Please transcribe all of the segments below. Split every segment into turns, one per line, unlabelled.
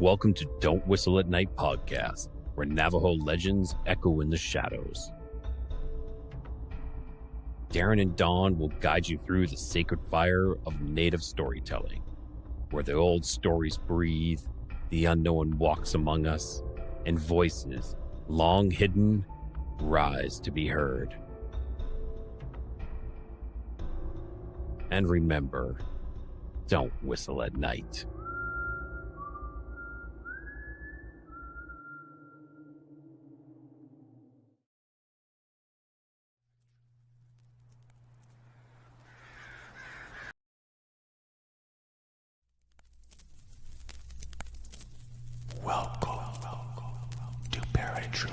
Welcome to Don't Whistle at Night podcast, where Navajo legends echo in the shadows. Darren and Dawn will guide you through the sacred fire of native storytelling, where the old stories breathe, the unknown walks among us, and voices, long hidden, rise to be heard. And remember, don't whistle at night.
Welcome to Paratruth.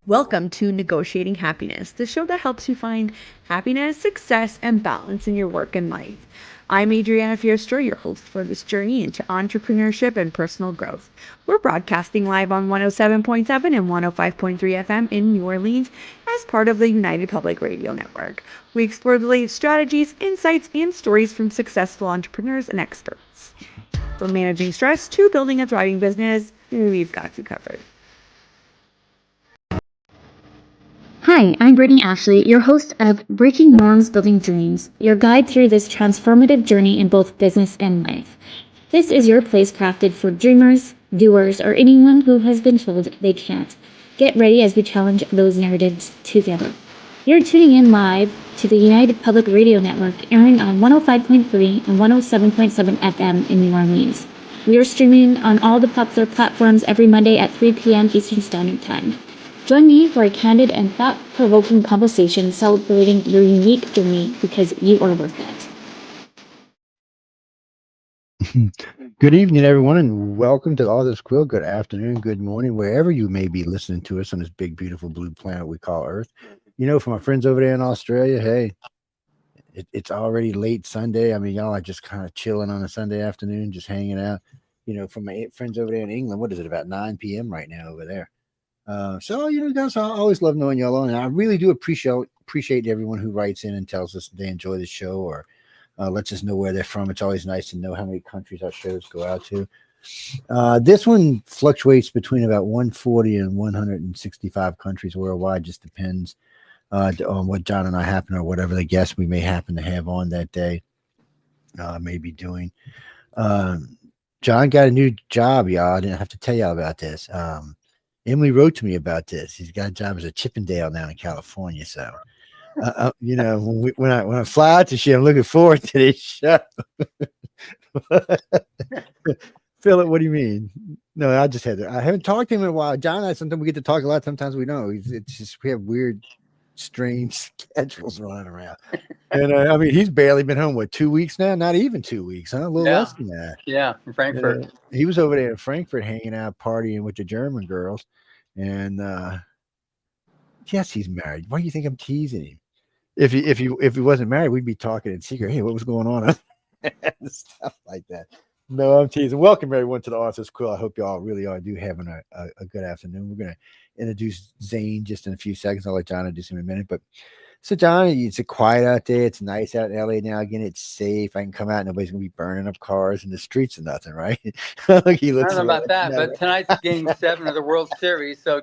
Welcome to Negotiating Happiness, the show that helps you find happiness, success, and balance in your work and life. I'm Adriana Fiestra, your host for this journey into entrepreneurship and personal growth. We're broadcasting live on 107.7 and 105.3 FM in New Orleans as part of the United Public Radio Network. We explore the latest strategies, insights, and stories from successful entrepreneurs and experts. From managing stress to building a thriving business, we've got you covered.
Hi, I'm Brittany Ashley, your host of Breaking Norms, Building Dreams, your guide through this transformative journey in both business and life. This is your place crafted for dreamers, doers, or anyone who has been told they can't. Get ready as we challenge those narratives together. You're tuning in live to the United Public Radio Network, airing on 105.3 and 107.7 FM in New Orleans. We are streaming on all the popular platforms every Monday at 3 p.m. Eastern Standard Time. Join me for a candid and thought-provoking conversation celebrating your unique journey because you are worth
it. Good evening, everyone, and welcome to All This Quill. Good afternoon, good morning, wherever you may be listening to us on this big, beautiful blue planet we call Earth. You know, for my friends over there in Australia, hey, it's already late Sunday. I mean, y'all are just kind of chilling on a Sunday afternoon, just hanging out. You know, for my friends over there in England, what is it, about 9 p.m. right now over there? So, you know, guys, I always love knowing y'all, and I really do appreciate everyone who writes in and tells us they enjoy the show or lets us know where they're from. It's always nice to know how many countries our shows go out to. This one fluctuates between about 140 and 165 countries worldwide. Just depends on what John and I happen, or whatever the guests we may happen to have on that day may be doing. John got a new job, y'all. I didn't have to tell y'all about this. Emily wrote to me about this. He's got a job as a Chippendale now in California. So, you know, when I fly out to shit, I'm looking forward to this show. Philip, what do you mean? No, I just I haven't talked to him in a while. John and I, sometimes we get to talk a lot. Sometimes we don't. It's just, we have weird, strange schedules running around. And I mean, he's barely been home, 2 weeks now? Not even 2 weeks, huh? A little less than that.
Yeah, from Frankfurt.
He was over there in Frankfurt hanging out, partying with the German girls. And yes, he's married. Why do you think I'm teasing him? If he wasn't married, we'd be talking in secret. Hey, what was going on? Stuff like that. No, I'm teasing. Welcome everyone to the Office Quill. I hope y'all really do having a good afternoon. We're gonna introduce Zaine just in a few seconds. I'll let John introduce him in a minute. But so John, it's quiet out there. It's nice out in LA now. Again, it's safe. I can come out. Nobody's gonna be burning up cars in the streets or nothing, right?
I don't know about that, but tonight's Game 7 of the World Series. So,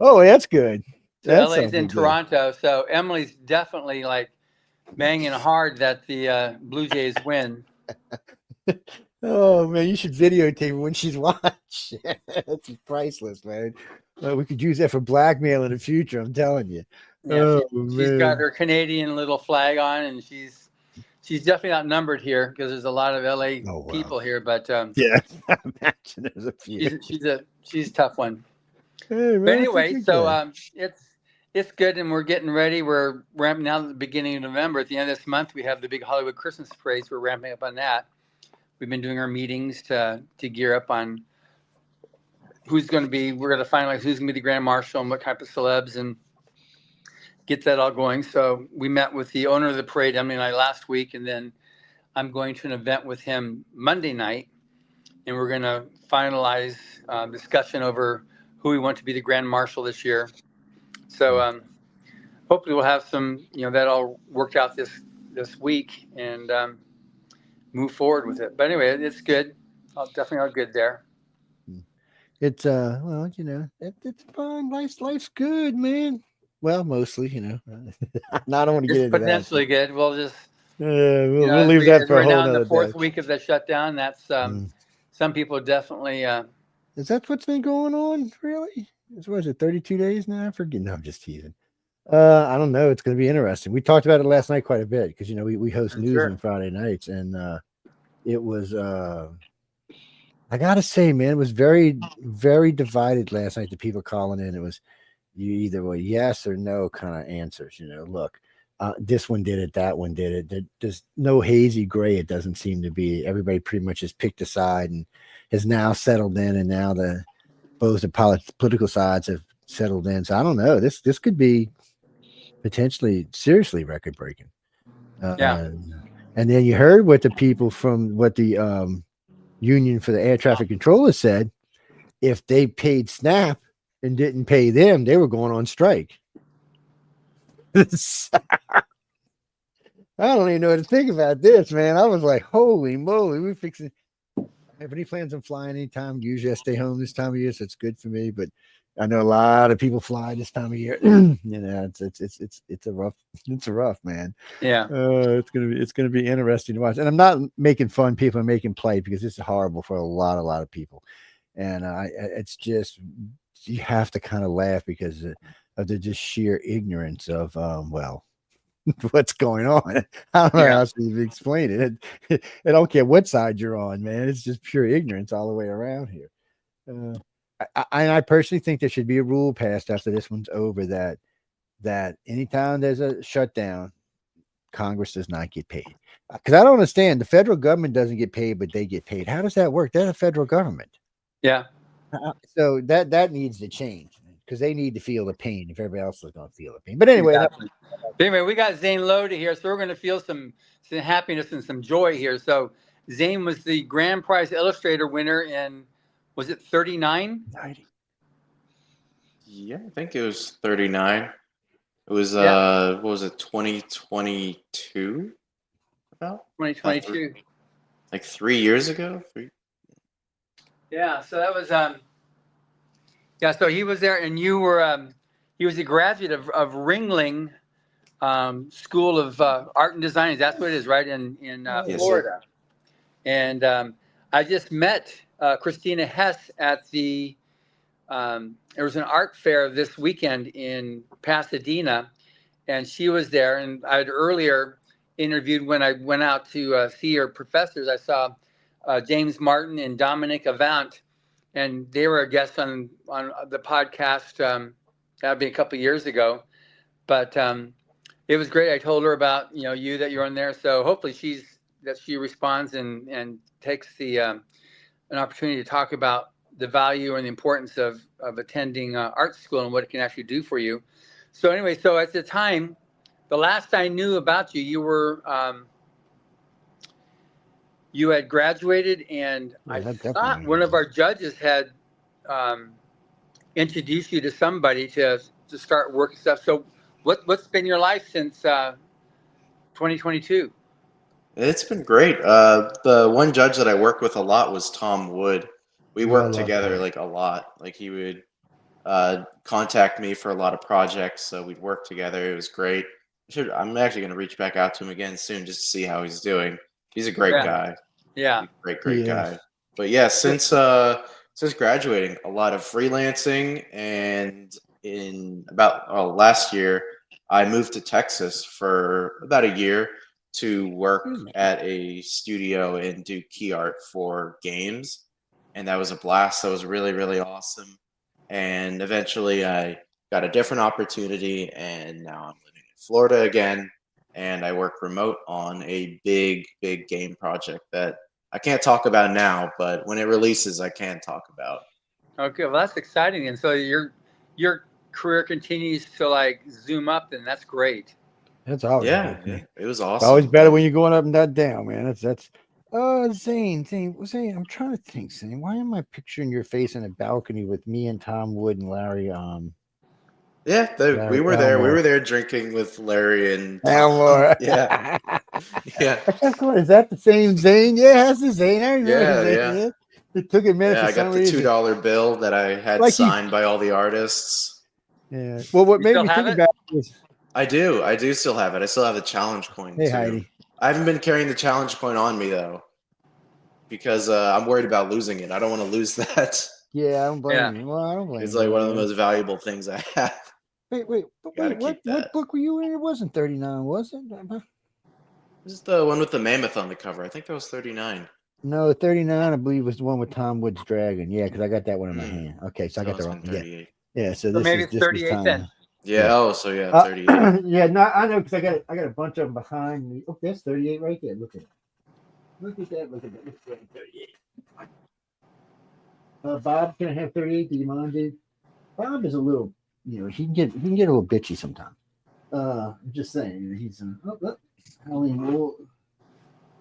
that's good.
LA's in Toronto, so Emily's definitely like banging hard that the Blue Jays win.
Oh man, you should videotape her when she's watching. That's priceless, man. We could use that for blackmail in the future. I'm telling you.
Yeah, she's got her Canadian little flag on, and she's definitely outnumbered here because there's a lot of LA people here. But
yeah, I imagine there's a few.
She's a tough one.
Hey, man,
but anyway, so it's good, and we're getting ready. We're ramping out at the beginning of November. At the end of this month, we have the big Hollywood Christmas parades. We're ramping up on that. we've been doing our meetings to gear up on who's going to be. We're going to finalize who's going to be the grand marshal and what type of celebs and get that all going. So we met with the owner of the parade, Emily and I, last week, and then I'm going to an event with him Monday night, and we're going to finalize discussion over who we want to be the grand marshal this year. So hopefully we'll have some, that all worked out this week and move forward with it. But anyway, it's good. Definitely all good there.
It's well, it's fun. Life's good, man. Well, mostly, I don't want to get into
potentially that. Good. We'll just
we'll leave that for a whole
now
nother
in the fourth
day.
week of the shutdown. That's some people definitely.
Is that what's been going on? Really? What is it? 32 days now? I forget. No, I'm just teasing. I don't know. It's going to be interesting. We talked about it last night quite a bit because we host news on Friday nights, and it was. I gotta say, man, it was very, very divided last night. The people calling in, it was you either were yes or no kind of answers. Look, this one did it, that one did it. There's no hazy gray. It doesn't seem to be. Everybody pretty much has picked a side and has now settled in, and now both the political sides have settled in. So I don't know. This could be potentially seriously record breaking. And then you heard what the people from what the union for the air traffic controllers said. If they paid SNAP and didn't pay them, they were going on strike. I don't even know what to think about this, man. I was like, holy moly, we're fixing. I have any plans on flying anytime? Usually I stay home this time of year, so it's good for me. But I know a lot of people fly this time of year. It's a rough, man.
Yeah.
It's gonna be interesting to watch. And I'm not making fun. People are making play because this is horrible for a lot of people. And it's just you have to kind of laugh because of the just sheer ignorance of what's going on. I don't know how else to even explain it. I don't care what side you're on, man. It's just pure ignorance all the way around here. I personally think there should be a rule passed after this one's over that anytime there's a shutdown, Congress does not get paid. Because I don't understand. The federal government doesn't get paid, but they get paid. How does that work? They're a federal government.
Yeah.
So that needs to change because they need to feel the pain if everybody else is going to feel the pain. But anyway,
we got Zaine Lodhi here, so we're going to feel some happiness and some joy here. So Zaine was the grand prize illustrator winner in, was it 39?
90. Yeah, I think it was 39. It was what was it, 2022? About
2022.
Like 3 years ago.
Yeah, so that was so he was there, and you were he was a graduate of Ringling School of Art and Design. That's what it is, right, in
Yes,
Florida. And I just met Christina Hess at the there was an art fair this weekend in Pasadena, and she was there. And I had earlier interviewed when I went out to see her professors. I saw James Martin and Dominic Avant, and they were a guest on the podcast. That'd be a couple of years ago, but it was great. I told her about you that you're on there, so hopefully she responds and takes the an opportunity to talk about the value and the importance of attending art school and what it can actually do for you. So anyway, so at the time, the last I knew about you, you were you had graduated, and I thought one of our judges had introduced you to somebody to start working stuff. So what's been your life since 2022?
It's been great. The one judge that I worked with a lot was Tom Wood. We worked together like a lot. Like he would contact me for a lot of projects, so we'd work together. It was great. I'm actually going to reach back out to him again soon just to see how he's doing. He's a great guy.
Yeah,
great guy. But yeah, since graduating, a lot of freelancing, and in about last year, I moved to Texas for about a year to work at a studio and do key art for games, and that was a blast. That was really, really awesome. And eventually, I got a different opportunity, and now I'm living in Florida again, and I work remote on a big game project that I can't talk about now, but when it releases, I can talk about.
Okay, well that's exciting, and so your career continues to like zoom up, and that's great.
That's always
Yeah,
good,
yeah,
man.
it was
It's
awesome.
always better when you're going up and not down, man. That's Zane. I'm trying to think, Zane. Why am I picturing your face in a balcony with me and Tom Wood and Larry?
Yeah, we were there. We were there drinking with Larry and
Elmore.
Yeah, yeah,
Is that the same Zane? Yeah, that's the Zane. I remember
yeah,
Zane.
yeah.
It took a minute
Yeah,
for
I got
some
the
reason.
$2 bill that I had
Like
signed by all the artists.
Yeah. Well, what
You
made
still
me
have
think
it?
about it was,
I do still have it. I still have the challenge coin
hey,
too.
Heidi.
I haven't been carrying the challenge coin on me though, because I'm worried about losing it. I don't want to lose that.
Yeah, I don't blame
Yeah.
you. Well, I don't blame
It's
you.
like one of the
man.
most valuable things I have.
Wait,
Gotta
what
keep that.
book were you in? It wasn't 39, was it?
This is the one with the mammoth on the cover. I think that was 39.
No, 39, I believe, was the one with Tom Wood's dragon. Yeah, because I got that one in my
Hmm.
hand. Okay, so I
No,
got the
it's
wrong
been
one.
38.
Yeah, so
So
this
maybe
is
it's
this was
38
Tom.
then.
Yeah.
Yeah.
Oh, so yeah, 38.
Yeah, no, I know because I got a bunch of them behind me. Oh, that's 38 right there. Look at it. Look at that. Look at that. Look at that. 38. Bob, can I have 38? Do you mind, dude? Bob is a little, he can get a little bitchy sometimes. I'm just saying, he's Halloween rule.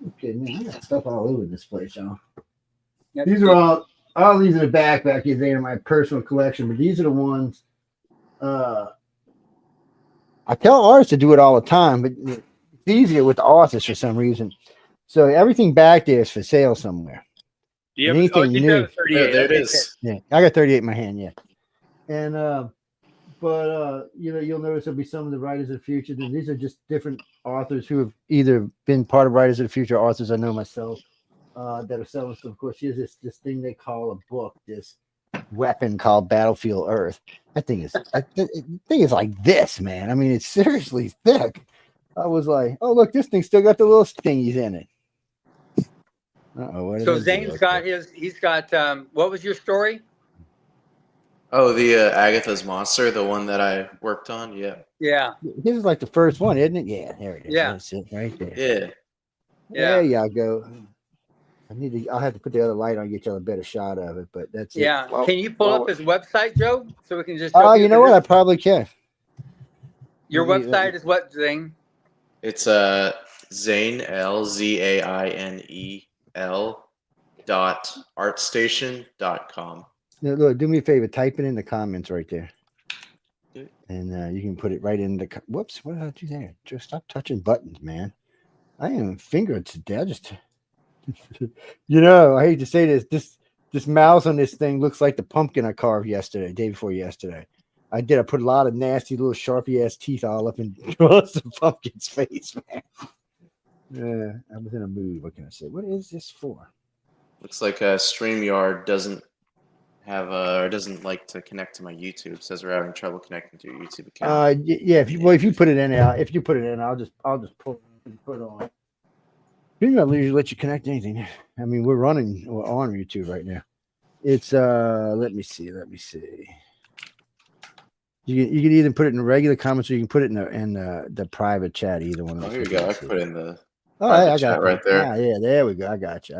Okay, man, I got stuff all over this place, y'all. These are all these are the backpack. These are my personal collection, but these are the ones. I tell artists to do it all the time, but it's easier with the authors for some reason. So everything back there is for sale somewhere.
You
Anything
you
new?
have 38.
There it
Okay,
is.
Yeah, I got 38 in my hand. Yeah, and but you'll notice there'll be some of the writers of the future. These are just different authors who have either been part of writers of the future, authors I know myself, that are selling. So of course, here's this thing they call a book, this weapon called Battlefield Earth. That thing is like this, man. I mean, it's seriously thick. I was like, oh look, this thing still got the little stingies in it. What did I
So
do?
Zane's got he's got what was your story?
Oh, the Agatha's Monster, the one that I worked on. Yeah.
Yeah.
This is like the first one, isn't it? Yeah, there it is.
Yeah.
That's it right there.
Yeah.
There y'all go. I'll have to put the other light on, get y'all a better shot of it, but that's it.
Yeah.
Well,
Can you pull up his website, Joe? So we can just
Oh, you know what? I probably can.
Your
Let me-
website is what, Zane?
It's Zaine LZAINEL.artstation.com.
No, look, do me a favor, type it in the comments right there.
Okay.
And you can put it right in the. Whoops, what did I do there? Just stop touching buttons, man. I am fingered today. I just, I hate to say this mouse on this thing looks like the pumpkin I carved day before yesterday. I put a lot of nasty little Sharpie ass teeth all up and across the pumpkin's face, man. Yeah, I was in a mood. What can I say? What is this for?
Looks like StreamYard doesn't have or doesn't like to connect to my YouTube. It says we're having trouble connecting to your YouTube account.
Yeah. If you put it in, I'll just put it on. StreamYard usually let you connect anything. I mean, we're on YouTube right now. It's let me see. You can either put it in the regular comments or you can put it in the private chat. Either one of those.
Oh, here we go. I put in the
I
chat
got
right there.
Yeah, there we go. I got you.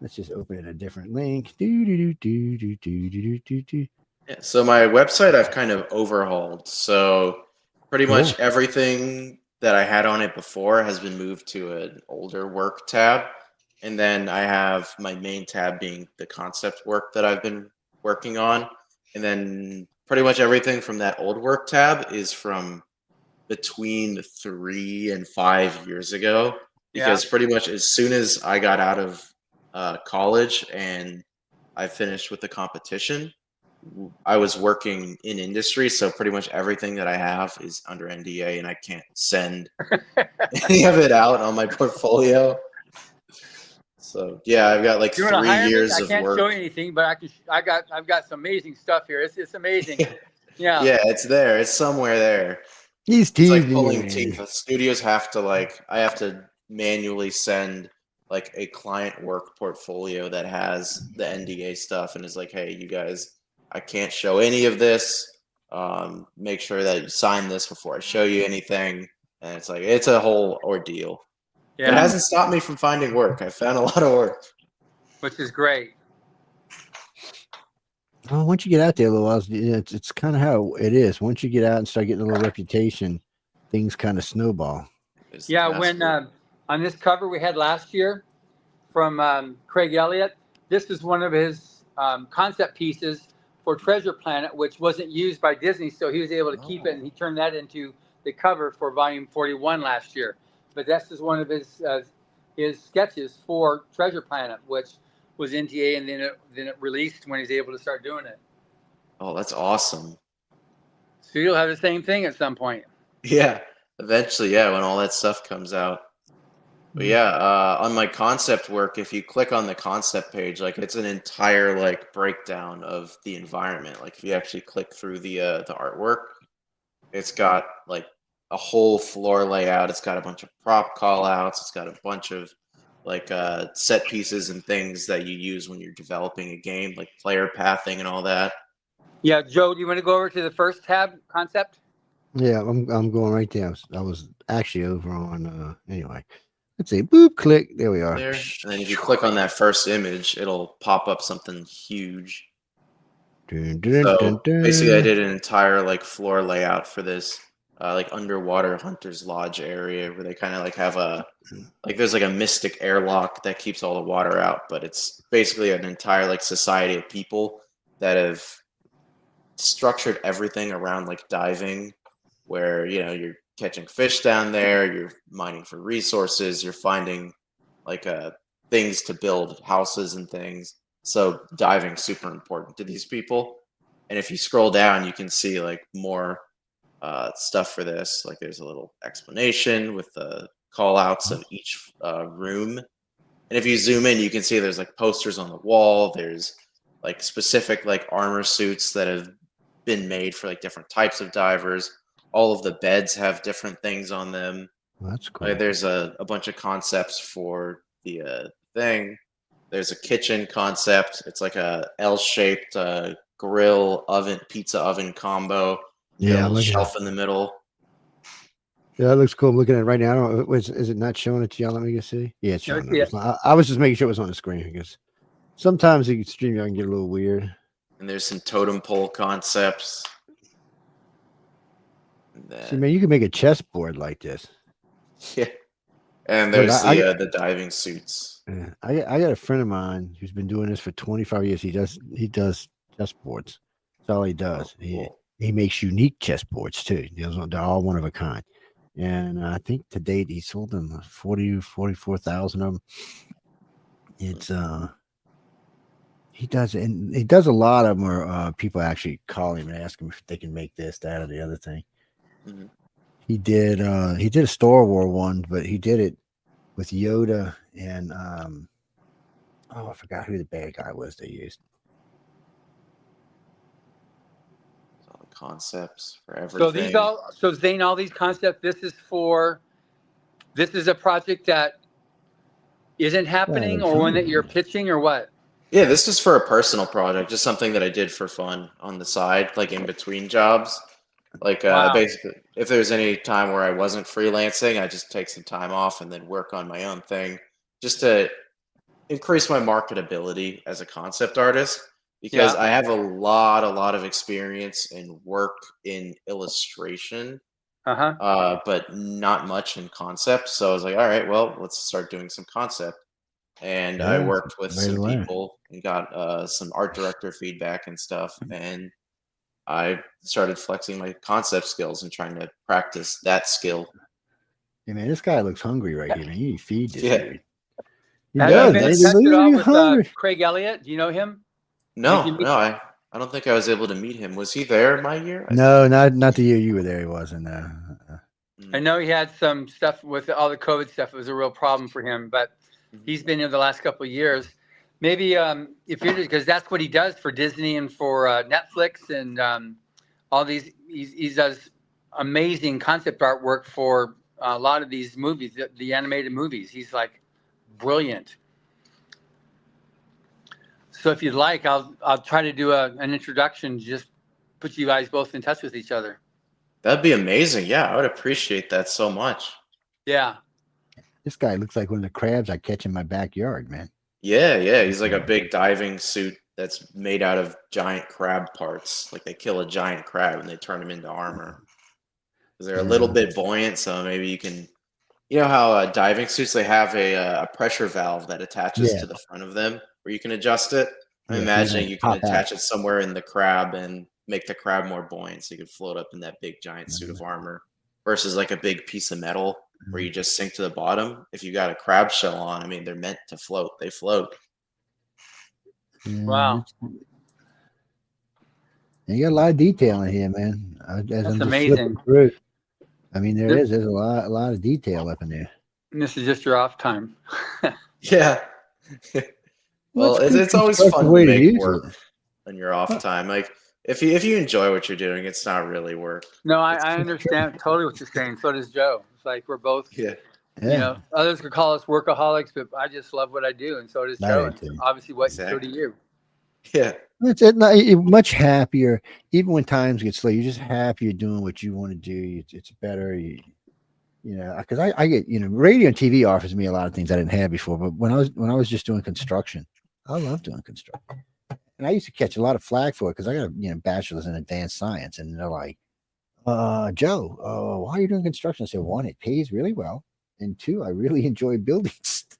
Let's just open it a different link.
Yeah, so my website I've kind of overhauled. So pretty much everything that I had on it before has been moved to an older work tab. And then I have my main tab being the concept work that I've been working on. And then pretty much everything from that old work tab is from between 3 and 5 years ago. Because pretty much as soon as I got out of college and I finished with the competition, I was working in industry, so pretty much everything that I have is under NDA, and I can't send any of it out on my portfolio. So yeah, I've got like 3 years of work.
I can't show you anything, but I've got some amazing stuff here. It's amazing. Yeah.
Yeah, it's there. It's somewhere there.
He's
teasing.
teasing
It's like pulling teeth. The studios have to I have to manually send like a client work portfolio that has the NDA stuff and is like, hey, you guys, I can't show any of this. Make sure that you sign this before I show you anything. And it's like, it's a whole ordeal. It hasn't stopped me from finding work. I found a lot of work,
which is great.
Well, once you get out there a little while, it's kind of how it is. Once you get out and start getting a little reputation, things kind of snowball.
When on this cover we had last year from Craig Elliott, this is one of his concept pieces for Treasure Planet, which wasn't used by Disney, so he was able to keep it, and he turned that into the cover for volume 41 last year. But that's just one of his sketches for Treasure Planet, which was NTA, and then it released when he's able to start doing it.
Oh, that's awesome.
So you'll have the same thing at some point.
Yeah, eventually, yeah, when all that stuff comes out. But yeah, on my concept work, if you click on the concept page, like it's an entire like breakdown of the environment. Like if you actually click through the artwork, it's got like a whole floor layout. It's got a bunch of prop call outs. It's got a bunch of like set pieces and things that you use when you're developing a game, like player pathing and all that.
Yeah, Joe, do you want to go over to the first tab, concept?
Yeah, I'm going right there. I was actually over on anyway. Let's see, boop, click. There we are.
There. And then if you click on that first image, it'll pop up something huge. Basically, I did an entire like floor layout for this like underwater hunter's lodge area where they kind of like have there's like a mystic airlock that keeps all the water out, but it's basically an entire like society of people that have structured everything around like diving, where you're catching fish down there, you're mining for resources, you're finding like things to build houses and things. So diving's super important to these people. And if you scroll down, you can see like more stuff for this. Like there's a little explanation with the call outs of each room. And if you zoom in, you can see there's like posters on the wall. There's like specific like armor suits that have been made for like different types of divers. All of the beds have different things on them.
Well, that's cool.
Like, there's a bunch of concepts for the thing. There's a kitchen concept. It's like a L-shaped grill oven, pizza oven combo.
Yeah,
a shelf in the middle.
Yeah, that looks cool. I'm looking at it right now. I don't know, is it not showing it to you? Let me just see. Yeah, it's showing it. I was just making sure it was on the screen because sometimes the stream can get a little weird.
And there's some totem pole concepts.
See, man, you can make a chessboard like this.
Yeah. And there's the diving suits.
Yeah, I got a friend of mine who's been doing this for 25 years. He does chessboards. That's all he does.
Cool.
He makes unique chessboards too. They're all one of a kind. And I think to date he sold them 44,000 of them. It's he does it, and he does a lot of them where people actually call him and ask him if they can make this, that, or the other thing.
Mm-hmm.
He did a Star Wars one, but he did it with Yoda and I forgot who the bad guy was they used.
All the concepts for everything.
So Zaine, all these concepts, this is a project that isn't happening, or one that you're pitching, or what?
Yeah, this is for a personal project, just something that I did for fun on the side, like in between jobs. Like basically, if there's any time where I wasn't freelancing, I just take some time off and then work on my own thing, just to increase my marketability as a concept artist. Because I have a lot of experience and work in illustration, but not much in concept. So I was like, all right, well, let's start doing some concept. And I worked with some people and got some art director feedback and stuff. And I started flexing my concept skills and trying to practice that skill.
Hey man, this guy looks hungry right here. Man, you need to feed this dude.
Have you been in touch at all with Craig Elliott? Do you know him?
No, I don't think I was able to meet him. Was he there my year?
No, not the year you were there. He wasn't.
I know he had some stuff with all the COVID stuff. It was a real problem for him, but he's been here the last couple of years. Maybe if you're, because that's what he does for Disney and for Netflix and all these. He does amazing concept artwork for a lot of these movies, the animated movies. He's like brilliant. So if you'd like, I'll try to do an introduction. Just put you guys both in touch with each other.
That'd be amazing. Yeah, I would appreciate that so much.
Yeah.
This guy looks like one of the crabs I catch in my backyard, man.
Yeah. He's like a big diving suit that's made out of giant crab parts. Like they kill a giant crab and they turn them into armor. Because they're a little bit buoyant, so maybe you can. You know how diving suits, they have a pressure valve that attaches to the front of them where you can adjust it. I'm imagining you can attach it somewhere in the crab and make the crab more buoyant so you can float up in that big giant suit of armor versus like a big piece of metal where you just sink to the bottom. If you got a crab shell on, I mean, they're meant to float. They float.
Wow.
You got a lot of detail in here, man.
That's amazing.
Through. I mean, there's a lot of detail up in there.
And this is just your off time.
Yeah. Well, it's always fun to make work on your off time. Like if you enjoy what you're doing, it's not really work.
No, I understand totally what you're saying. So does Joe. It's like we're both, you know, others could call us workaholics, but I just love what I do, and so does Joe. And obviously, what so do you?
Yeah. You're much happier, even when times get slow. You're just happy you're doing what you want to do. It's better. You know, because I get, you know, radio and TV offers me a lot of things I didn't have before. But when I was just doing construction, I love doing construction, and I used to catch a lot of flack for it because I got a bachelor's in advanced science, and they're like, Joe, why are you doing construction? I said, one, it pays really well, and two, I really enjoy building stuff.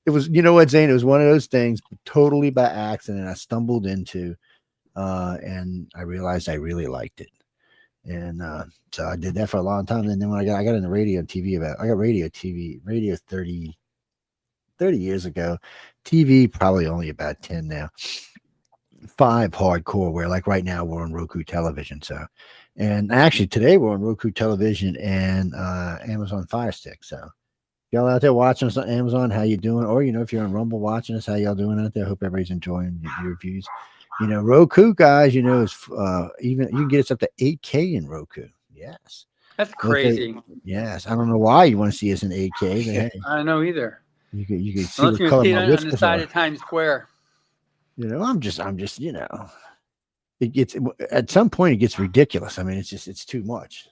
It was, you know what, Zane, it was one of those things totally by accident I stumbled into, and I realized I really liked it. And so I did that for a long time. And then when I got into radio and TV I got radio 30 years ago, TV probably only about 10 now, 5 hardcore, where like right now we're on Roku television. So, and actually today we're on Roku television and Amazon Fire Stick. So y'all out there watching us on Amazon, how you doing? Or, you know, if you're on Rumble watching us, how y'all doing out there? I hope everybody's enjoying your reviews. You know, Roku, guys, you know, is even you can get us up to 8K in Roku. Yes.
That's crazy.
Yes. I don't know why you want to see us in 8K. But hey,
I don't know either.
You can see
unless
what color
see
my
it on the
whiskers
side
are.
of Times Square.
You know, I'm just, you know, it gets, at some point it gets ridiculous. I mean, it's too much.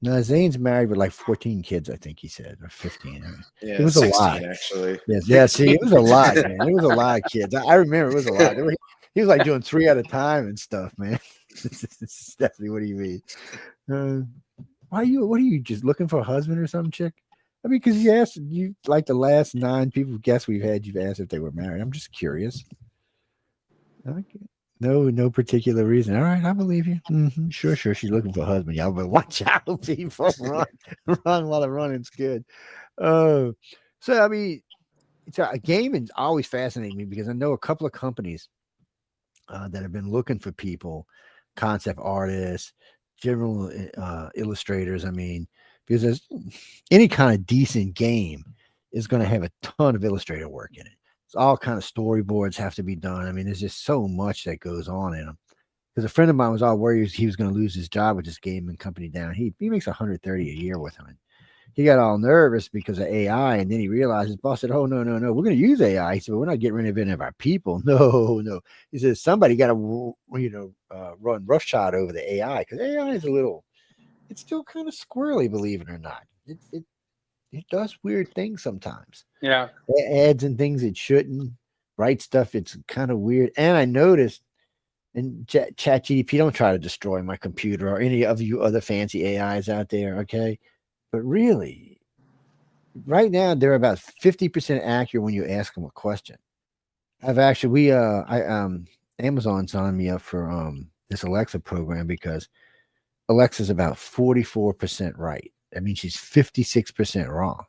No, Zane's married with like 14 kids, I think he said, or 15. I mean,
Yeah,
it was
16,
a lot.
actually.
Yes, yeah, see, it was a lot, man. It was a lot of kids. I remember it was a lot. He was like doing 3 at a time and stuff, man. That's definitely what he means. What are you just looking for a husband or some chick? I mean, because you like the last 9 people guests we've had, you've asked if they were married. I'm just curious. Okay. No particular reason. All right, I believe you. Mm-hmm. Sure. She's looking for a husband, y'all. But watch out, people. Run while the running's good. So I mean, it's a game is always fascinating me because I know a couple of companies that have been looking for people, concept artists, general illustrators. I mean, because there's any kind of decent game is going to have a ton of illustrator work in it. It's all kind of storyboards have to be done. I mean, there's just so much that goes on in them. Because a friend of mine was all worried he was going to lose his job with this gaming company down. He makes $130 a year with him. He got all nervous because of AI, and then he realized his boss said, "Oh no, we're going to use AI." He said, "But we're not getting rid of any of our people." No. He said somebody got to run roughshod over the AI because AI is it's still kind of squirrely, believe it or not. It does weird things sometimes.
Yeah.
It adds in things it shouldn't. Write stuff, it's kind of weird. And I noticed, and ChatGPT, don't try to destroy my computer or any of you other fancy AIs out there, okay? But really, right now, they're about 50% accurate when you ask them a question. Amazon signed me up for this Alexa program because Alexa's about 44% right. That means she's 56% wrong.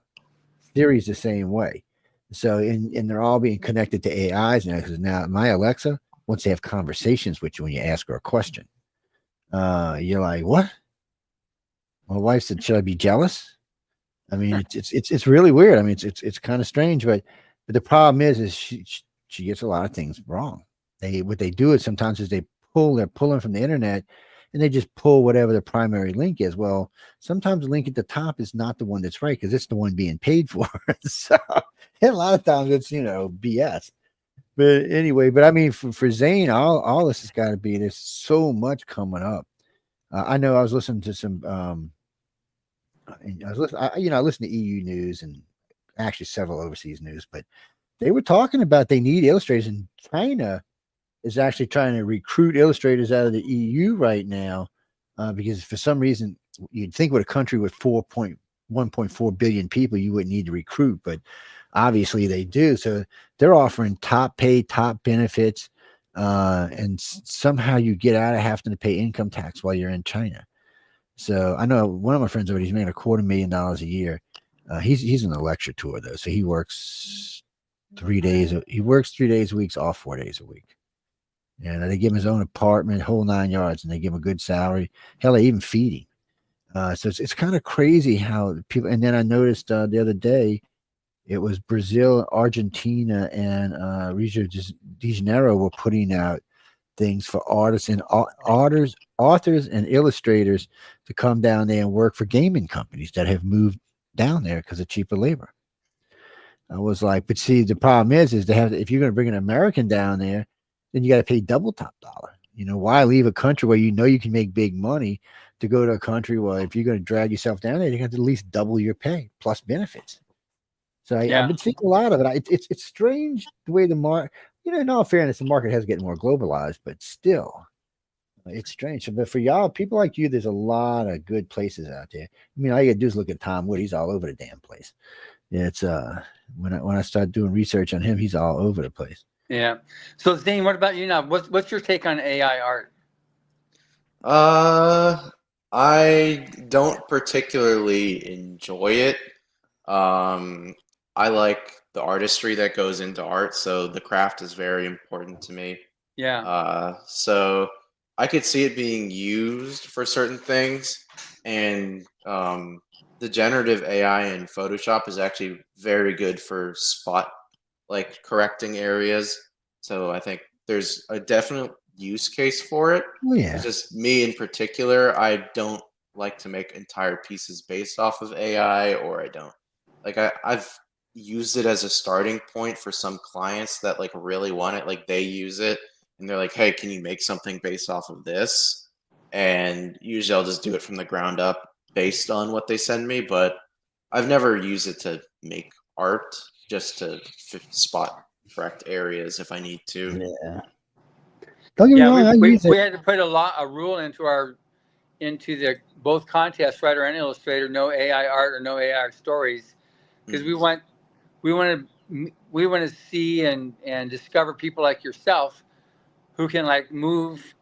Siri's the same way. So, and they're all being connected to AIs now because now my Alexa wants to have conversations with you when you ask her a question. You're like, what? My wife said, should I be jealous? I mean, it's really weird. I mean, it's kind of strange, but the problem is she gets a lot of things wrong. What they do is sometimes is they're pulling from the internet and they just pull whatever the primary link is. Well, sometimes the link at the top is not the one that's right because it's the one being paid for. So and a lot of times it's, BS. But anyway, I mean, for Zaine, all this has got to be, there's so much coming up. I know I was listening to some and I was listening, I listen to EU news and actually several overseas news, but they were talking about they need illustrators, and China is actually trying to recruit illustrators out of the EU right now, because for some reason you'd think with a country with 1.4 billion people you wouldn't need to recruit, but obviously they do. So they're offering top pay, top benefits, and somehow you get out of having to pay income tax while you're in China. So I know one of my friends over, he's making $250,000 a year. He's on a lecture tour though, so he works 3 days. He works 3 days a week, off 4 days a week. And they give him his own apartment, whole 9 yards, and they give him a good salary. Hell, they even feed him. So it's kind of crazy how people. And then I noticed the other day, it was Brazil, Argentina, and Rio de Janeiro were putting out things for artists and authors and illustrators to come down there and work for gaming companies that have moved down there because of cheaper labor. I was like, but see, the problem is they have, if you're going to bring an American down there, then you got to pay double top dollar. Why leave a country where you can make big money to go to a country where if you're going to drag yourself down there, you have to at least double your pay plus benefits. So I've been seeing a lot of it. It's strange the way the market, in all fairness, the market has getting more globalized, but still, it's strange. So, but for y'all, people like you, there's a lot of good places out there. I mean, all you got to do is look at Tom Wood. He's all over the damn place. It's when I start doing research on him, he's all over the place.
Yeah. So Zaine, what about you now? What's your take on AI art?
I don't particularly enjoy it. I like the artistry that goes into art, so the craft is very important to me.
Yeah.
So I could see it being used for certain things, and the generative AI in Photoshop is actually very good for correcting areas. So I think there's a definite use case for it.
Oh, yeah.
It's just me in particular, I don't like to make entire pieces based off of AI, or I don't like I've used it as a starting point for some clients that really want it. Like they use it and they're like, hey, can you make something based off of this? And usually I'll just do it from the ground up based on what they send me, but I've never used it to make art, just to spot correct areas if I need to.
Yeah. Don't get me wrong,
we had to put a rule into the both contests, writer and illustrator, no AI art or no AI stories, because we want to see and discover people like yourself who can move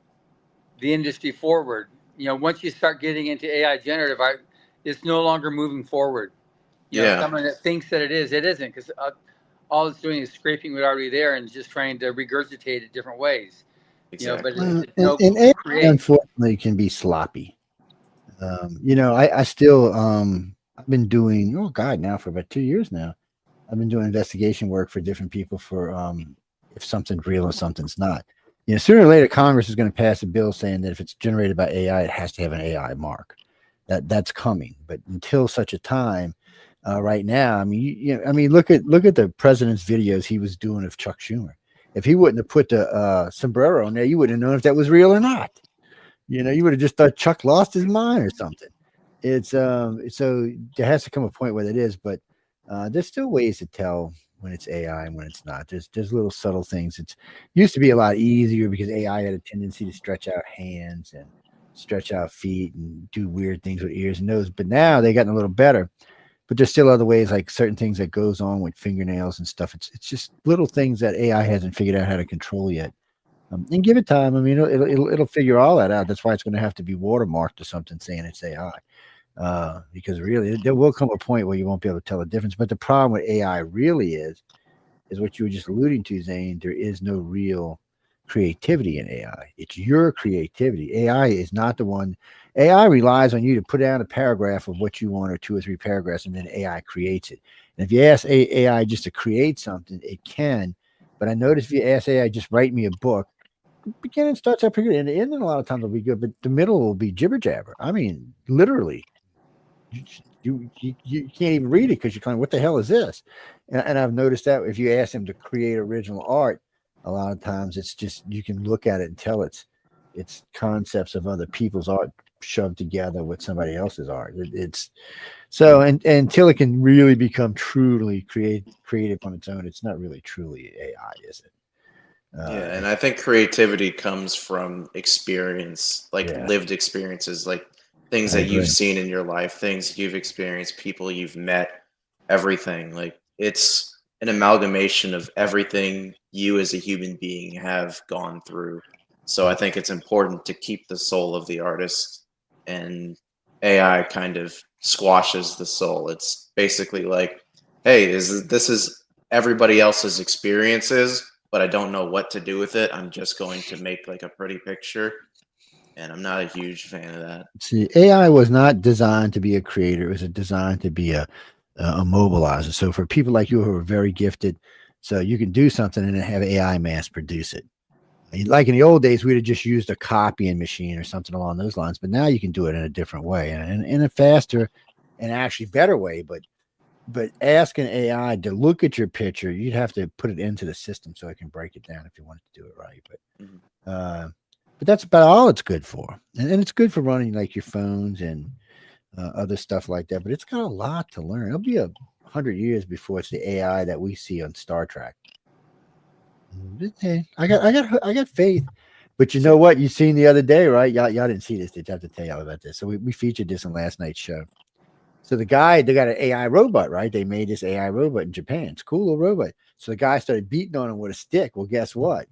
the industry forward. Once you start getting into AI generative art, it's no longer moving forward. Someone that thinks that it is, it isn't, because all it's doing is scraping what's already there and just trying to regurgitate it different ways.
Exactly.
But and AI, unfortunately, can be sloppy. I still I've been doing now for about 2 years now. I've been doing investigation work for different people for if something's real or something's not. Sooner or later, Congress is going to pass a bill saying that if it's generated by AI, it has to have an AI mark. That's coming. But until such a time, right now, look at the president's videos he was doing of Chuck Schumer. If he wouldn't have put the sombrero on there, you wouldn't have known if that was real or not. You would have just thought Chuck lost his mind or something. It's so there has to come a point where it is, but there's still ways to tell when it's AI and when it's not. There's little subtle things. It used to be a lot easier because AI had a tendency to stretch out hands and stretch out feet and do weird things with ears and nose. But now they've gotten a little better. But there's still other ways, like certain things that goes on with fingernails and stuff. It's just little things that AI hasn't figured out how to control yet. And give it time. It'll figure all that out. That's why it's going to have to be watermarked or something saying it's AI. Because really, there will come a point where you won't be able to tell the difference. But the problem with AI really is what you were just alluding to, Zaine. There is no real creativity in AI. It's your creativity. AI is not the one. AI relies on you to put down a paragraph of what you want, or 2 or 3 paragraphs, and then AI creates it. And if you ask AI just to create something, it can. But I noticed if you ask AI, just write me a book, the beginning starts out pretty good, and the ending a lot of times will be good, but the middle will be jibber jabber. Literally. You can't even read it because you're kind of, what the hell is this? And I've noticed that if you ask them to create original art, a lot of times it's just, you can look at it and tell it's concepts of other people's art shove together with somebody else's art. It's so, and until it can really become truly creative on its own, it's not really truly AI, is it?
Yeah, and I think creativity comes from experience, like
Yeah,
lived experiences, like things
I
that you've
agree.
seen in your life, things you've experienced, people you've met, everything. Like it's an amalgamation of everything you as a human being have gone through. So I think it's important to keep the soul of the artist, and AI kind of squashes the soul. It's basically like, hey, this is everybody else's experiences, but I don't know what to do with it. I'm just going to make like a pretty picture, and I'm not a huge fan of that.
See, AI was not designed to be a creator. It was designed to be a mobilizer. So for people like you who are very gifted, so you can do something and then have AI mass produce it. Like in the old days, we'd have just used a copying machine or something along those lines. But now you can do it in a different way and in a faster and actually better way. But asking AI to look at your picture, you'd have to put it into the system so it can break it down if you wanted to do it right.
Mhm.
But that's about all it's good for, and it's good for running like your phones and other stuff like that. But it's got a lot to learn. It'll be 100 years before it's the AI that we see on Star Trek. Hey, I got faith. But you know what? You seen the other day, right? Y'all didn't see this. Did you have to tell y'all about this? So we featured this in last night's show. So they got an AI robot, right? They made this AI robot in Japan. It's a cool little robot. So the guy started beating on him with a stick. Well, guess what?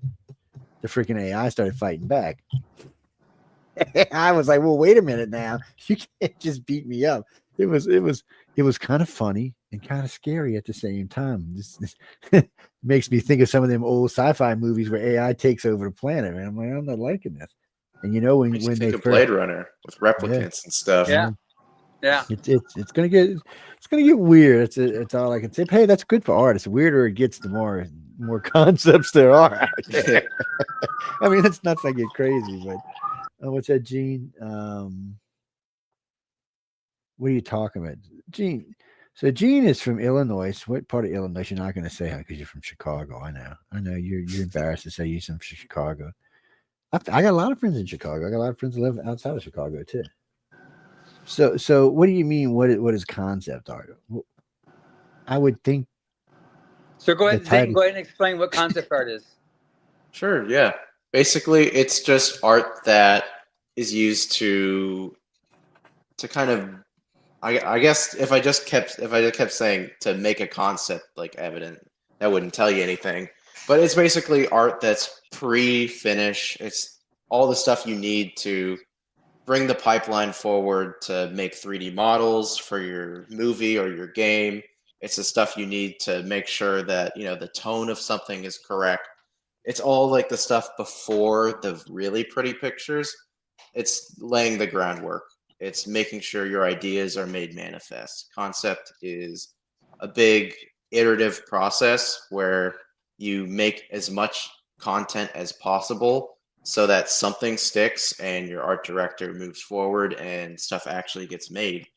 The freaking AI started fighting back. I was like, well, wait a minute now. You can't just beat me up. It was kind of funny and kind of scary at the same time. This makes me think of some of them old sci-fi movies where AI takes over the planet. Man, I'm like, I'm not liking this. And you know,
Makes you
when
think
they
of
first,
Blade Runner with
yeah,
replicants and stuff.
Yeah. Yeah.
it's gonna get weird. It's all I can say. Hey, that's good for artists. The weirder it gets, the more concepts there are out there. I mean, it's nuts. I get crazy, but what's that, Gene? What are you talking about, Gene? So Gene is from Illinois. What part of Illinois? You're not going to say because you're from Chicago. I know. You're embarrassed to say you're from Chicago. I got a lot of friends in Chicago. I got a lot of friends that live outside of Chicago too. So what do you mean? What is concept art? I would think
So go
the
ahead, Zane,
title.
go ahead and explain what concept art is.
Sure, yeah. Basically, it's just art that is used to kind of I guess if I just kept saying to make a concept like evident, that wouldn't tell you anything. But it's basically art that's pre-finish. It's all the stuff you need to bring the pipeline forward to make 3D models for your movie or your game. It's the stuff you need to make sure that, the tone of something is correct. It's all like the stuff before the really pretty pictures. It's laying the groundwork. It's making sure your ideas are made manifest. Concept is a big iterative process where you make as much content as possible so that something sticks and your art director moves forward and stuff actually gets made.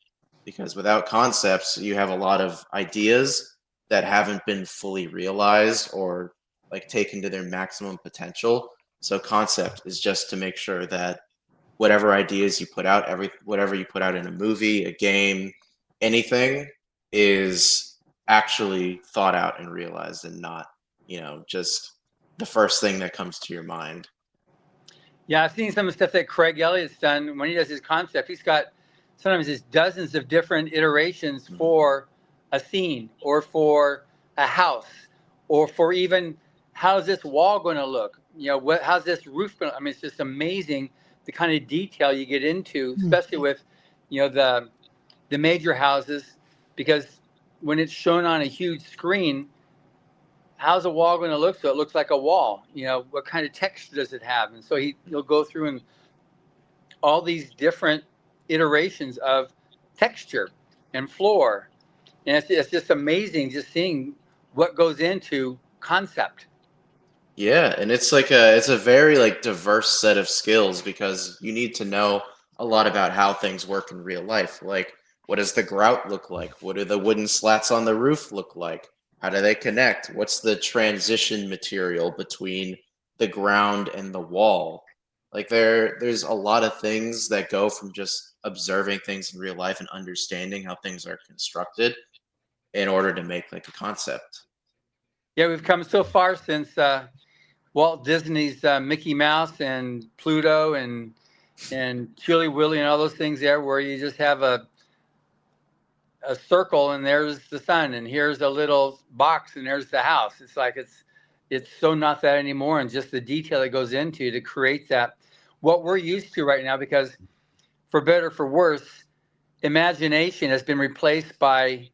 Because without concepts, you have a lot of ideas that haven't been fully realized or like taken to their maximum potential. So concept is just to make sure that whatever ideas you put out, whatever you put out in a movie, a game, anything is actually thought out and realized and not, just the first thing that comes to your mind.
Yeah, I've seen some of the stuff that Craig Elliott's done. When he does his concept, he's got sometimes there's dozens of different iterations for a scene or for a house or for even how's this wall going to look? How's this roof going to, I mean, it's just amazing the kind of detail you get into, especially with, the major houses, because when it's shown on a huge screen, how's a wall going to look so it looks like a wall? What kind of texture does it have? And so he'll go through and all these different iterations of texture and floor. And it's just amazing just seeing what goes into concept.
Yeah, and it's a very like diverse set of skills because you need to know a lot about how things work in real life. Like, what does the grout look like? What do the wooden slats on the roof look like? How do they connect? What's the transition material between the ground and the wall? Like there's a lot of things that go from just observing things in real life and understanding how things are constructed in order to make like a concept.
Yeah, we've come so far since Walt Disney's Mickey Mouse and Pluto and Chilly Willy and all those things there, where you just have a circle and there's the sun, and here's a little box and there's the house. It's like it's so not that anymore, and just the detail that goes into to create that, what we're used to right now, because for better or for worse, imagination has been replaced by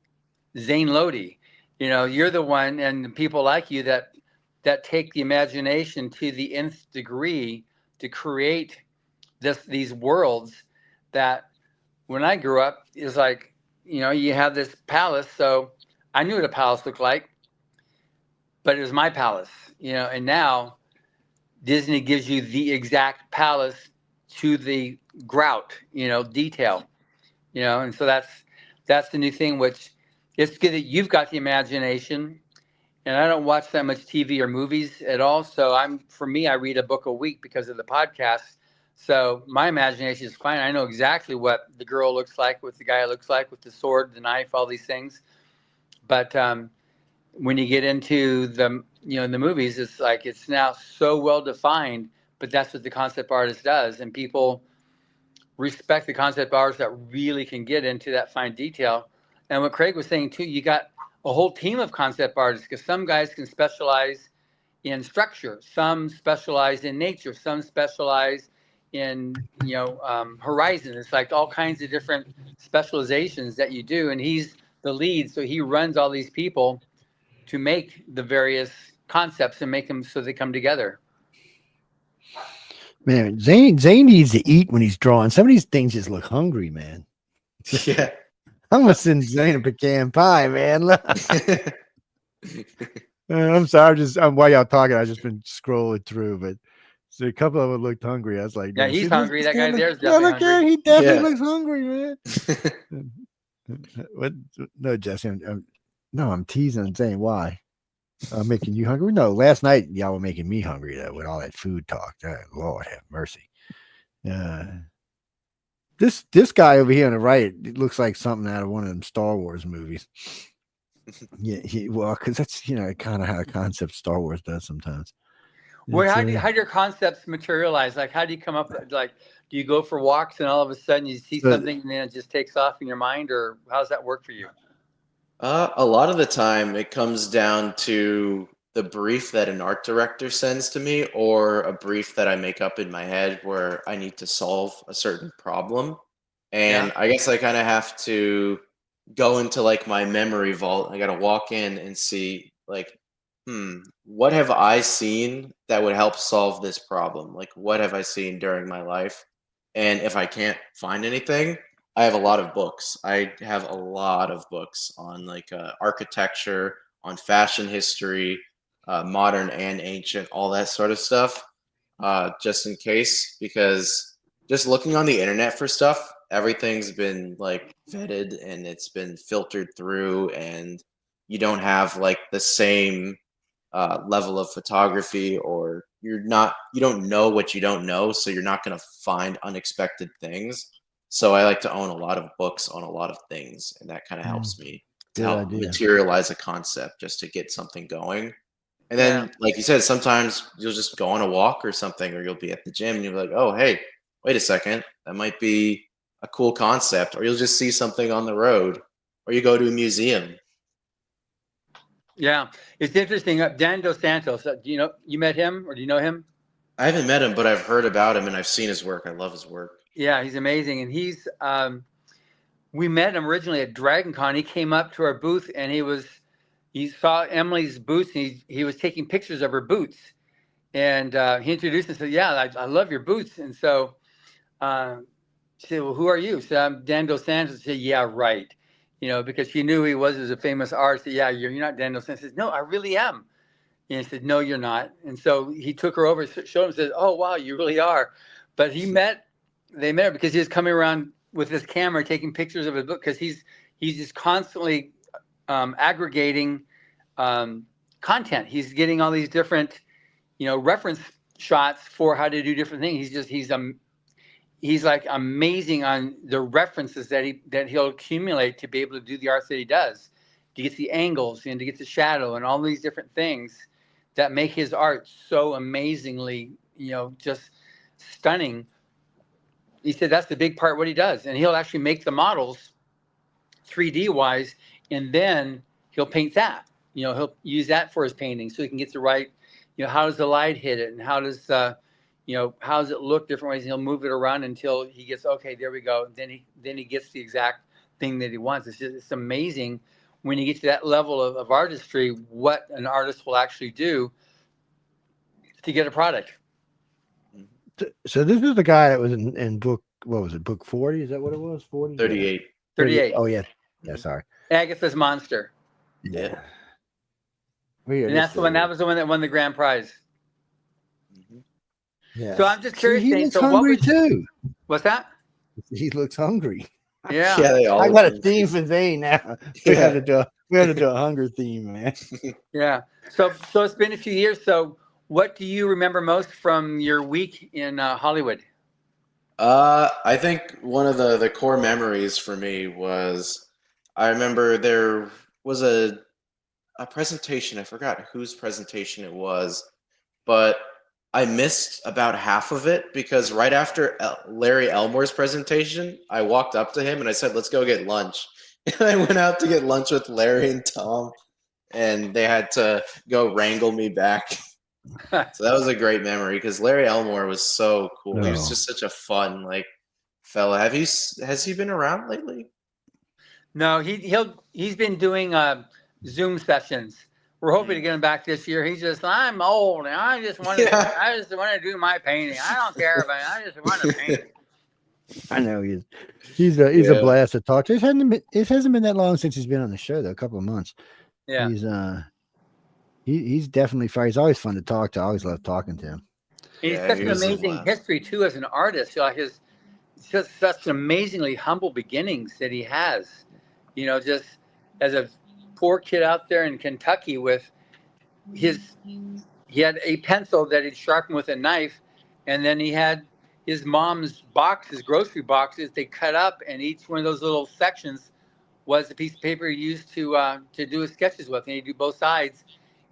Zaine Lodhi. You know, you're the one, and people like you that take the imagination to the nth degree to create these worlds that, when I grew up, is like, you know, you have this palace. So I knew what a palace looked like, but it was my palace, you know. And now Disney gives you the exact palace to the grout, you know, detail, you know. And so that's the new thing, which it's good that you've got the imagination. And I don't watch that much TV or movies at all. So for me, I read a book a week because of the podcast. So my imagination is fine. I know exactly what the girl looks like, what the guy looks like with the sword, the knife, all these things. But when you get into the movies, it's like it's now so well defined. But that's what the concept artist does, and people respect the concept artists that really can get into that fine detail. And what Craig was saying too, you got a whole team of concept artists, because some guys can specialize in structure, some specialize in nature, some specialize in horizon. It's like all kinds of different specializations that you do, and he's the lead, so he runs all these people to make the various concepts and make them so they come together.
Man, Zane needs to eat when he's drawing. Some of these things just look hungry, man.
Yeah.
I'm gonna send Zane a pecan pie, man. I'm sorry, while y'all talking, I've just been scrolling through, but so a couple of them looked hungry. I was like,
yeah, he's hungry. That guy there's
definitely
hungry.
He definitely looks hungry, man. What? No, Jesse, I'm teasing Zane. Why? I'm making you hungry? No, last night y'all were making me hungry though with all that food talk. Lord have mercy. This guy over here on the right, it looks like something out of one of them Star Wars movies. Yeah, because that's kind of how a concept Star Wars does sometimes.
Well, how do your concepts materialize? Like, how do you come up? Like, do you go for walks and all of a sudden you see something and then it just takes off in your mind, or how does that work for you?
A lot of the time, it comes down to the brief that an art director sends to me, or a brief that I make up in my head where I need to solve a certain problem. And I guess I kind of have to go into like my memory vault. I got to walk in and see like, what have I seen that would help solve this problem? Like, what have I seen during my life? And if I can't find anything, I have a lot of books. I have a lot of books on like architecture, on fashion history, modern and ancient, all that sort of stuff, just in case, because just looking on the internet for stuff, everything's been like vetted and it's been filtered through, and you don't have like the same level of photography, or you don't know what you don't know, so you're not going to find unexpected things. So I like to own a lot of books on a lot of things, and that kind of helps me to help materialize a concept, just to get something going. And then, like you said, sometimes you'll just go on a walk or something, or you'll be at the gym and you'll be like, oh, hey, wait a second, that might be a cool concept. Or you'll just see something on the road, or you go to a museum.
Yeah, it's interesting. Dan Dos Santos, do you met him, or do you know him?
I haven't met him, but I've heard about him and I've seen his work. I love his work.
Yeah, he's amazing. And we met him originally at Dragon Con. He came up to our booth and he saw Emily's boots, and he was taking pictures of her boots. And he introduced and said, yeah, I love your boots. And so she said, well, who are you? So I'm Dan Dos Santos. She said, yeah, right. Because she knew he was as a famous artist. Said, yeah, you're not Dan Dos Santos. She said, no, I really am. And he said, no, you're not. And so he took her over, showed him, and said, oh, wow, you really are. But they met her because he was coming around with his camera taking pictures of his book, because he's just constantly aggregating content. He's getting all these different reference shots for how to do different things. He's like amazing on the references that he'll accumulate to be able to do the art that he does, to get the angles and to get the shadow and all these different things that make his art so amazingly, just stunning. He said that's the big part what he does, and he'll actually make the models 3D wise, and then he'll paint that. He'll use that for his painting, so he can get the right. How does the light hit it, and how does how does it look different ways? And he'll move it around until he gets okay. There we go. Then he gets the exact thing that he wants. It's amazing when you get to that level of artistry, what an artist will actually do to get a product.
So this is the guy that was in book. What was it? Book 40? Is that what it was? 40?
38.
38.
Oh yeah. Yeah. Sorry.
Agatha's Monster.
Yeah.
And that's the one. That was the one that won the grand prize.
Yeah.
So I'm just curious.
He looks hungry too.
What's that?
He looks hungry.
Yeah.
Yeah, they all
I
look
got a
hungry.
theme for Zaine now. We have to do a hunger theme, man.
Yeah. So it's been a few years. So what do you remember most from your week in Hollywood?
I think one of the core memories for me was I remember there was a presentation. I forgot whose presentation it was, but I missed about half of it because right after Larry Elmore's presentation, I walked up to him and I said, "Let's go get lunch." And I went out to get lunch with Larry and Tom, and they had to go wrangle me back. So that was a great memory because Larry Elmore was so cool. He was just such a fun fella. Has he been around lately?
No, he's been doing Zoom sessions. We're hoping to get him back this year. He's just, I'm old and I just want to do my painting. I don't care about it. I just want to paint.
I know he's a blast to talk to. It hasn't been that long since he's been on the show though, a couple of months.
Yeah.
He's definitely fun. He's always fun to talk to. I always love talking to him.
He's such an amazing history too as an artist. His just such amazingly humble beginnings that he has. Just as a poor kid out there in Kentucky with he had a pencil that he'd sharpen with a knife, and then he had his mom's boxes, grocery boxes, they cut up, and each one of those little sections was a piece of paper he used to do his sketches with, and he'd do both sides,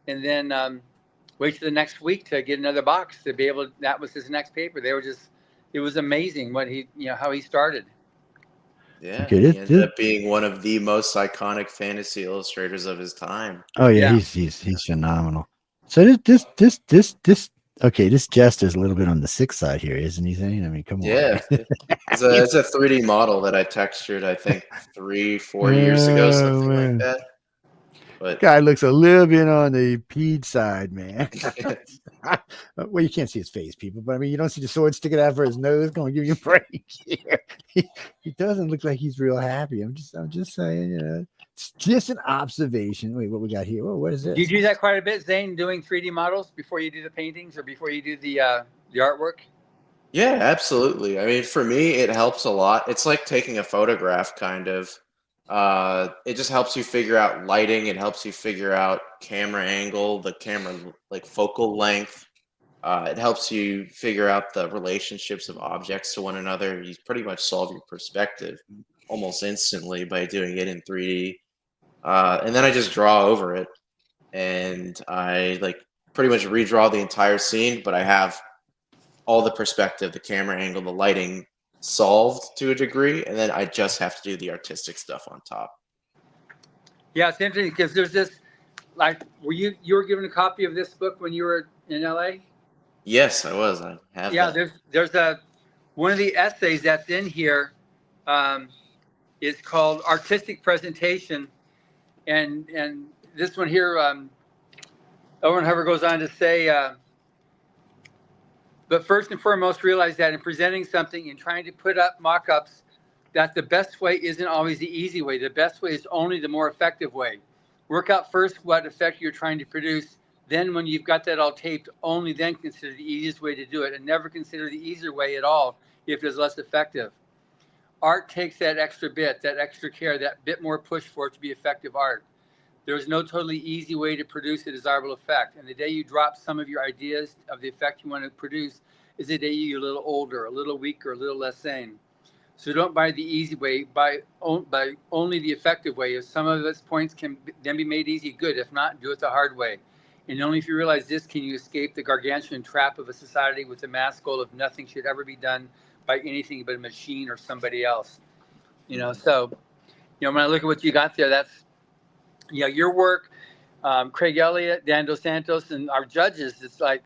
and then wait till the next week to get another box to be able. That was his next paper. It was amazing what how he started.
Yeah, he ended up being one of the most iconic fantasy illustrators of his time.
Oh yeah. He's phenomenal. So this jest is a little bit on the sick side here, isn't he, Zaine? I mean, come on.
Yeah, it's a 3D model that I textured, I think 3-4 years ago, something like that. But
guy looks a little bit on the peed side, man. Well, you can't see his face, people, but I mean, you don't see the sword sticking out for his nose. Gonna give you a break here. He doesn't look like he's real happy. I'm just saying, it's just an observation. Wait, what we got here? Well, what is this?
Do you do that quite a bit, Zaine, doing 3D models before you do the paintings or before you do the artwork?
yeah, absolutely. I mean, for me, it helps a lot. It's like taking a photograph, kind of. It just helps you figure out lighting. It helps you figure out camera angle, the camera focal length. It helps you figure out the relationships of objects to one another. You pretty much solve your perspective almost instantly by doing it in 3D. And then I just draw over it, and I pretty much redraw the entire scene, but I have all the perspective, the camera angle, the lighting solved to a degree, and then I just have to do the artistic stuff on top.
Yeah, it's interesting because there's this, were you were given a copy of this book when you were in LA?
Yes, I was. I have.
Yeah,
that.
there's one of the essays that's in here is called Artistic Presentation, and this one here, Owen Hubbard goes on to say, but first and foremost, realize that in presenting something and trying to put up mock-ups, that the best way isn't always the easy way. The best way is only the more effective way. Work out first what effect you're trying to produce. Then when you've got that all taped, only then consider the easiest way to do it, and never consider the easier way at all if it's less effective. Art takes that extra bit, that extra care, that bit more push for it to be effective art. There's no totally easy way to produce a desirable effect. And the day you drop some of your ideas of the effect you want to produce is the day you're a little older, a little weaker, a little less sane. So don't buy the easy way, buy only the effective way. If some of its points can then be made easy, good. If not, do it the hard way. And only if you realize this can you escape the gargantuan trap of a society with the mass goal of nothing should ever be done by anything but a machine or somebody else. So, when I look at what you got there, that's, your work, Craig Elliott, Dan Dos Santos, and our judges, it's like,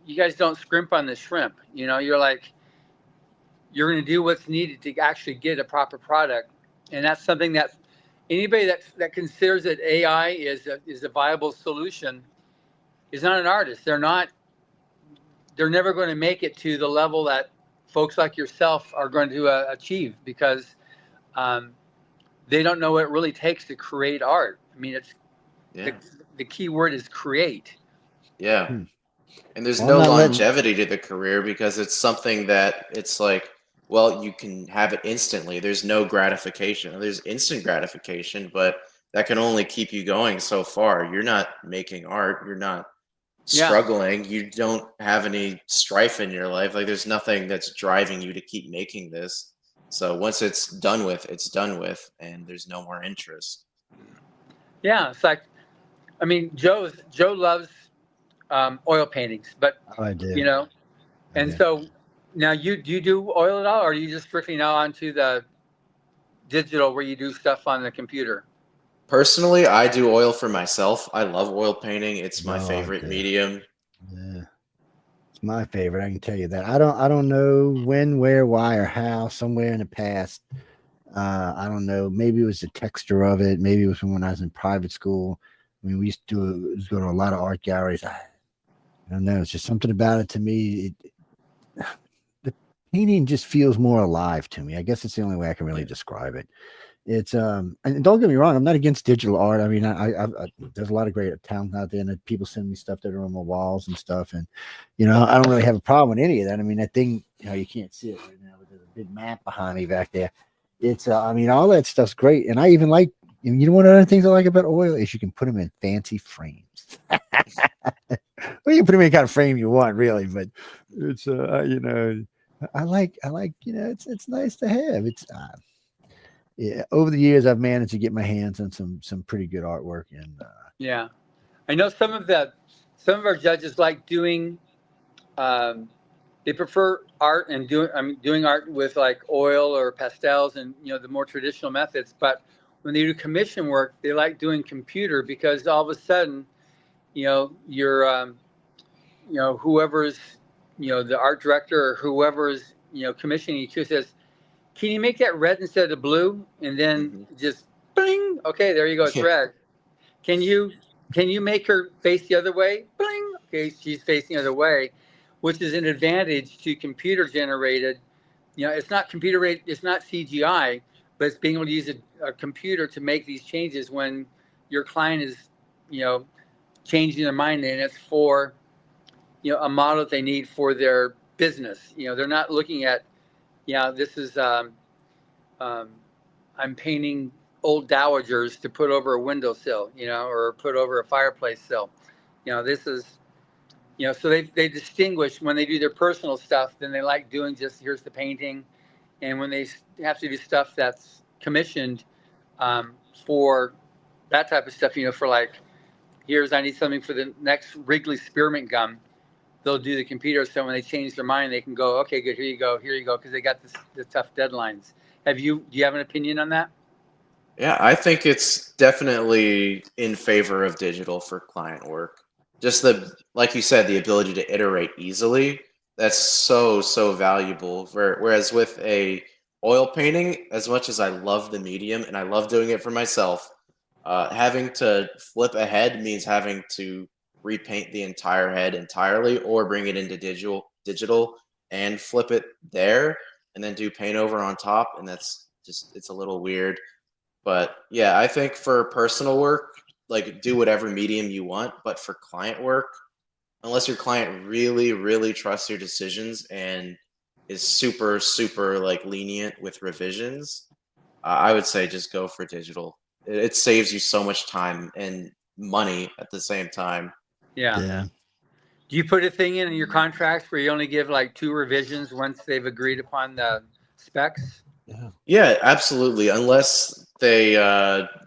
you guys don't scrimp on the shrimp. You're like, you're going to do what's needed to actually get a proper product. And that's something that anybody that considers that AI is a viable solution is not an artist. They're never going to make it to the level that folks like yourself are going to achieve, because they don't know what it really takes to create art. I mean, the key word is create.
Yeah. And there's
Well,
no
I'm not letting-
longevity to the career because it's something that it's like, well, you can have it instantly. There's no gratification. There's instant gratification, but that can only keep you going so far. You're not making art. You're not struggling. You don't have any strife in your life. Like, there's nothing that's driving you to keep making this. So once it's done with, and there's no more interest.
Yeah, it's like, I mean, Joe loves oil paintings, but
I do.
and so now do you do oil at all, or are you just strictly now onto the digital where you do stuff on the computer?
Personally, I do oil for myself. I love oil painting. It's my favorite medium.
Yeah. It's my favorite. I can tell you that. I don't know when, where, why, or how. Somewhere in the past, I don't know. Maybe it was the texture of it. Maybe it was from when I was in private school. I mean, we used to go to a lot of art galleries. I don't know. It's just something about it to me. The painting just feels more alive to me. I guess it's the only way I can really describe it. It's and don't get me wrong, I'm not against digital art. I mean, I there's a lot of great talent out there, and people send me stuff that are on my walls and stuff, and I don't really have a problem with any of that. I mean, that thing, you can't see it right now, but there's a big map behind me back there. It's I mean, all that stuff's great, and I even like, one of the other things I like about oil is you can put them in fancy frames. Well, you can put them in any kind of frame you want, really, but it's I like it's nice to have. It's over the years, I've managed to get my hands on some pretty good artwork, and
yeah, I know some of our judges like doing. They prefer art and doing art with like oil or pastels and the more traditional methods. But when they do commission work, they like doing computer, because all of a sudden, you're whoever's the art director or whoever's commissioning you says, can you make that red instead of blue? And then just bling. Okay, there you go. It's red. Can you make her face the other way? Bling. Okay, she's facing the other way, which is an advantage to computer generated. It's not computer rated. It's not CGI, but it's being able to use a computer to make these changes when your client is, changing their mind, and it's for, a model that they need for their business. They're not looking at, this is I'm painting old dowagers to put over a windowsill, or put over a fireplace sill. This is, so they distinguish when they do their personal stuff. Then they like doing just, here's the painting, and when they have to do stuff that's commissioned for that type of stuff, for like, I need something for the next Wrigley spearmint gum. They'll do the computer, so when they change their mind, they can go, okay, good, here you go, because they got the tough deadlines. Do you have an opinion on that?
Yeah, I think it's definitely in favor of digital for client work. Just like you said, the ability to iterate easily, that's so valuable. Whereas with a oil painting, as much as I love the medium and I love doing it for myself, having to flip a head means having to repaint the entire head entirely, or bring it into digital and flip it there and then do paint over on top, and that's just, it's a little weird. But yeah, I think for personal work, like, do whatever medium you want, but for client work, unless your client really trusts your decisions and is super like lenient with revisions, I would say just go for digital. it saves you so much time and money at the same time.
Yeah.
Yeah.
Do you put a thing in your contracts where you only give like 2 revisions once they've agreed upon the specs?
Yeah, absolutely. Unless they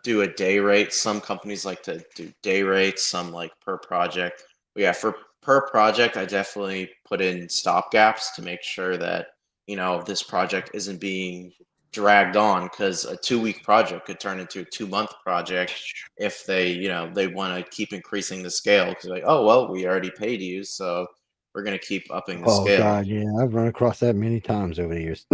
do a day rate. Some companies like to do day rates, some like per project. But yeah, for per project, I definitely put in stop gaps to make sure that, this project isn't being dragged on, because a 2-week project could turn into a 2-month project if they want to keep increasing the scale, because like, oh, well, we already paid you, so we're going to keep upping the
Oh
scale.
God, yeah, I've run across that many times over the years.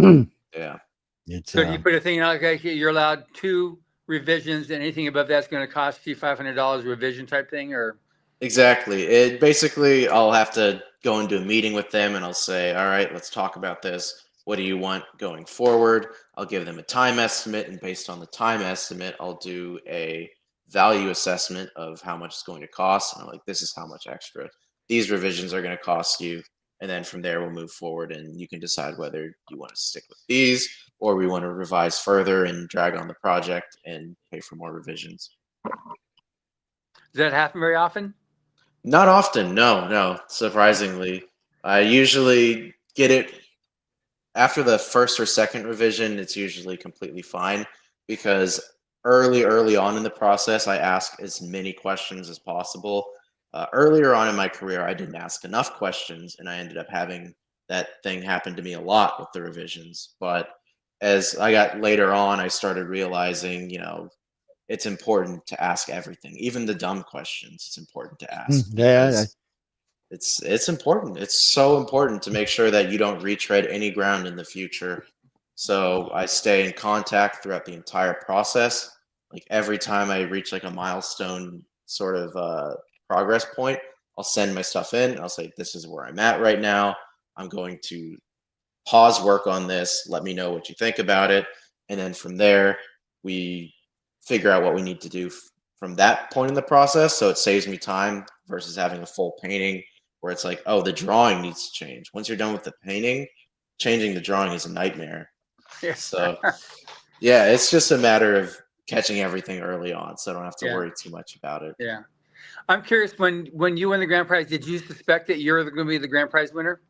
Yeah.
It's
So do you put a thing in, okay, you're allowed 2 revisions, and anything above that's going to cost you $500 revision type thing, or?
Exactly. It basically, I'll have to go into a meeting with them and I'll say, all right, let's talk about this. What do you want going forward? I'll give them a time estimate, and based on the time estimate, I'll do a value assessment of how much it's going to cost. And I'm like, this is how much extra these revisions are going to cost you. And then from there, we'll move forward and you can decide whether you want to stick with these or we want to revise further and drag on the project and pay for more revisions.
Does that happen very often?
Not often, no. Surprisingly, I usually get it after the first or second revision. It's usually completely fine, because early on in the process, I ask as many questions as possible. Earlier on in my career, I didn't ask enough questions, and I ended up having that thing happen to me a lot with the revisions. But as I got later on, I started realizing, it's important to ask everything, even the dumb questions. It's important to ask
yeah.
because it's important. It's so important to make sure that you don't retread any ground in the future. So I stay in contact throughout the entire process. Like every time I reach like a milestone sort of progress point, I'll send my stuff in. I'll say, this is where I'm at right now. I'm going to pause work on this. Let me know what you think about it. And then from there, we figure out what we need to do from that point in the process. So it saves me time versus having a full painting where it's like, oh, the drawing needs to change. Once you're done with the painting, changing the drawing is a nightmare. So yeah, it's just a matter of catching everything early on, so I don't have to worry too much about it.
Yeah. I'm curious, when you win the grand prize, did you suspect that you're going to be the grand prize winner?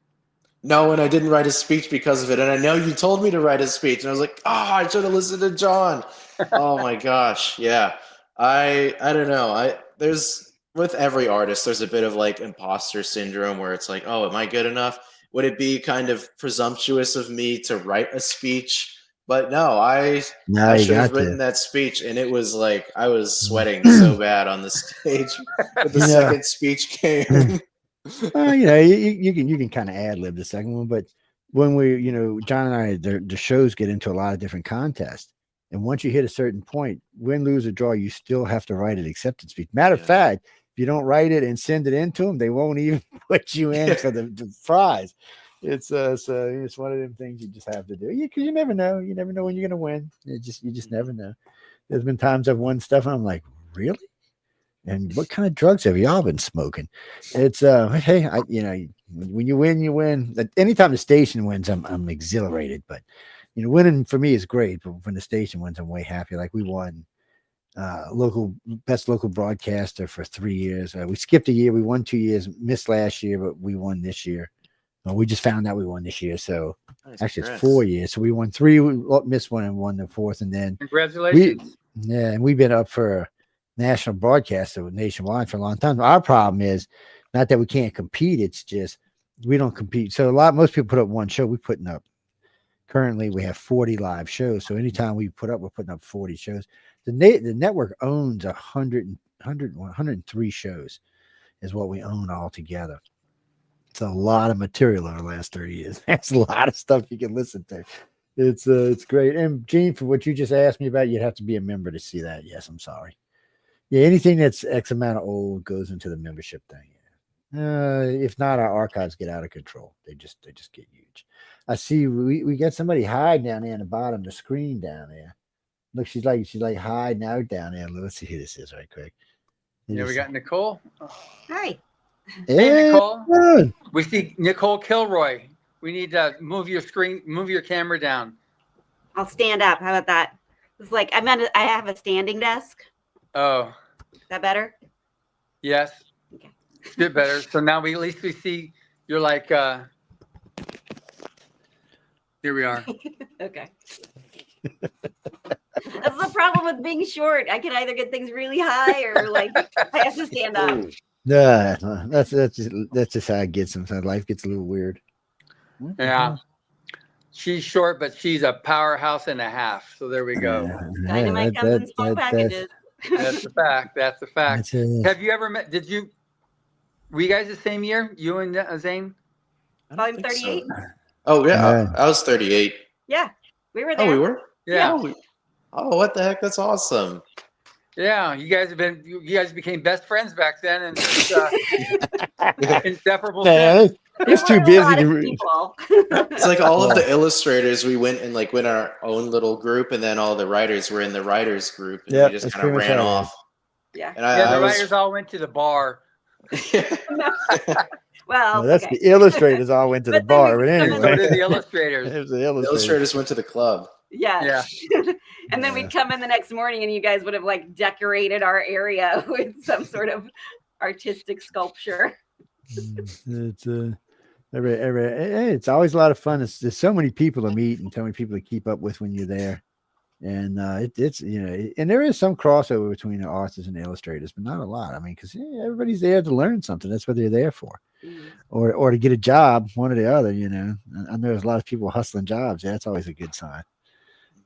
No, and I didn't write a speech because of it. And I know you told me to write a speech, and I was like, oh, I should have listened to John. Oh my gosh. Yeah. I don't know. There's with every artist, there's a bit of like imposter syndrome where it's like, oh, am I good enough? Would it be kind of presumptuous of me to write a speech? But no, I should have written that speech, and it was like I was sweating so bad on the stage when the second speech came.
You can kind of ad lib the second one, but when John and I, the shows get into a lot of different contests, and once you hit a certain point, win, lose, or draw, you still have to write an acceptance speech. Matter of fact, if you don't write it and send it in to them, they won't even put you in for the prize. It's it's one of them things you just have to do. You never know. You never know when you're gonna win. You just never know. There's been times I've won stuff and I'm like, really? And what kind of drugs have y'all been smoking? It's hey, when you win, you win. Anytime the station wins, I'm exhilarated. But winning for me is great. But when the station wins, I'm way happy. Like we won best local broadcaster for 3 years. We skipped a year. We won 2 years. Missed last year, but we won this year. We just found out we won this year. So actually, it's 4 years. So we won 3, we missed one, and won the 4th. And then
congratulations.
And we've been up for national broadcaster nationwide for a long time. Our problem is not that we can't compete. It's just we don't compete. So most people put up one show. We're putting up. Currently, we have 40 live shows. So anytime we put up, we're putting up 40 shows. The network owns 103 shows is what we own all together. It's a lot of material in the last 30 years. That's a lot of stuff you can listen to. It's great. And Gene, for what you just asked me about, you'd have to be a member to see that. Yes, I'm sorry. Yeah, anything that's X amount of old goes into the membership thing. If not, our archives get out of control. They just get huge. I see we got somebody hiding down there in the bottom of the screen down there. Look, she's like hiding out down there. Let's see who this is right quick.
We got Nicole.
Hi.
Hey, Nicole. We see Nicole Kilroy. We need to move your camera down.
I'll stand up. How about that? It's like I have a standing desk.
Oh,
Is that better?
yes.
Okay.
It's a bit better. So now at least we see you're like, here we are.
Okay. That's the problem with being short. I can either get things really high or like I have to stand up.
No, that's just how it gets sometimes. Life gets a little weird.
Yeah. She's short, but she's a powerhouse and a half. So there we go.
Dynamite comes in small packages.
That's the fact. That's the fact. Have you ever met? Were you guys the same year? You and Zaine?
I'm 38.
So. Oh yeah, I was 38.
Yeah, we were there.
Oh, we were.
Yeah.
Oh, what the heck? That's awesome.
Yeah, you guys became best friends back then, and it's, inseparable.
It's too busy to read.
It's like all of the illustrators, we went and went our own little group, and then all the writers were in the writers group, and we just kind of ran off.
Yeah,
and
the writers all went to the bar.
Well,
that's the illustrators all went to the bar, but anyway,
so did the illustrators.
It was the
illustrators went to the club.
Yeah. And then we'd come in the next morning, and you guys would have decorated our area with some sort of artistic sculpture.
It's always a lot of fun. There's so many people to meet and so many people to keep up with when you're there, and it's and there is some crossover between the artists and the illustrators, but not a lot. I mean, because everybody's there to learn something. That's what they're there for, or to get a job, one or the other. I know there's a lot of people hustling jobs. That's always a good sign.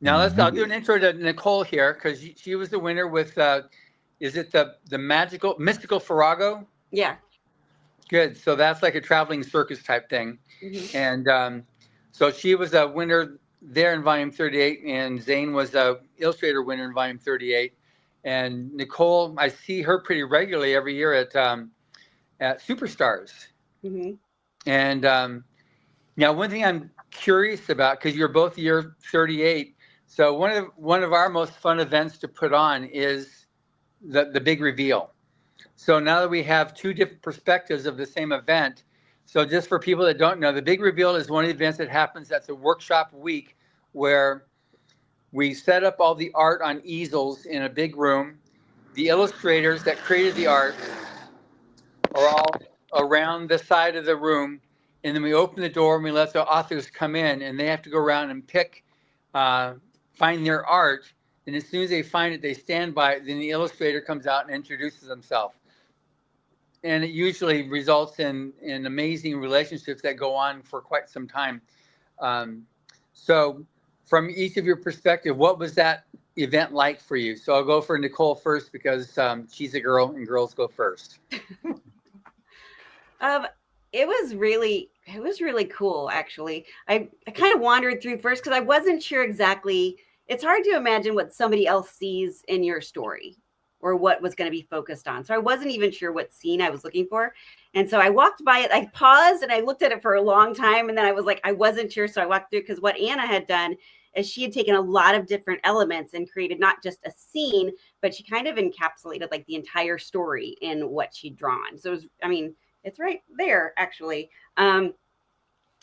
Now I'll do an intro to Nicole here because she was the winner with is it the mystical Farrago?
Yeah.
Good. So that's like a traveling circus type thing. And so she was a winner there in volume 38, and Zaine was a illustrator winner in volume 38. And Nicole, I see her pretty regularly every year at Superstars. And now one thing I'm curious about, because you're both year 38, so one of our most fun events to put on is the big reveal. So now that we have two different perspectives of the same event, so just for people that don't know, the big reveal is one of the events that happens. That's a workshop week where we set up all the art on easels in a big room. The illustrators that created the art are all around the side of the room, and then we open the door and we let the authors come in, and they have to go around and find their art. And as soon as they find it, they stand by it. Then the illustrator comes out and introduces himself. And it usually results in amazing relationships that go on for quite some time. So from each of your perspective, what was that event like for you? So I'll go for Nicole first because she's a girl and girls go first.
It was really cool, actually. I kind of wandered through first because I wasn't sure exactly. It's hard to imagine what somebody else sees in your story or what was going to be focused on. So I wasn't even sure what scene I was looking for. And so I walked by it, I paused and I looked at it for a long time. And then I was like, I wasn't sure. So I walked through because what Anna had done is she had taken a lot of different elements and created not just a scene, but she kind of encapsulated the entire story in what she'd drawn. So it was, it's right there, actually. I don't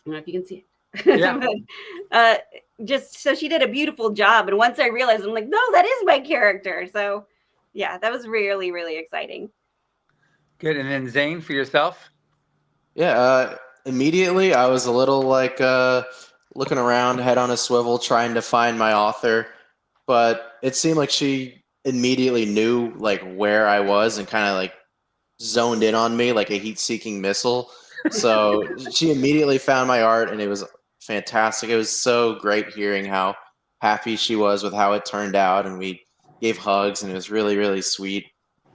know if you can see it.
Yeah.
Just so she did a beautiful job. And once I realized, I'm like, no, that is my character. So yeah, that was really, really exciting.
Good. And then Zaine, for yourself?
Yeah. Immediately, I was a little looking around, head on a swivel, trying to find my author. But it seemed like she immediately knew where I was and kind of zoned in on me like a heat-seeking missile. So she immediately found my art, and it was fantastic. It was so great hearing how happy she was with how it turned out, and we gave hugs, and it was really, really sweet.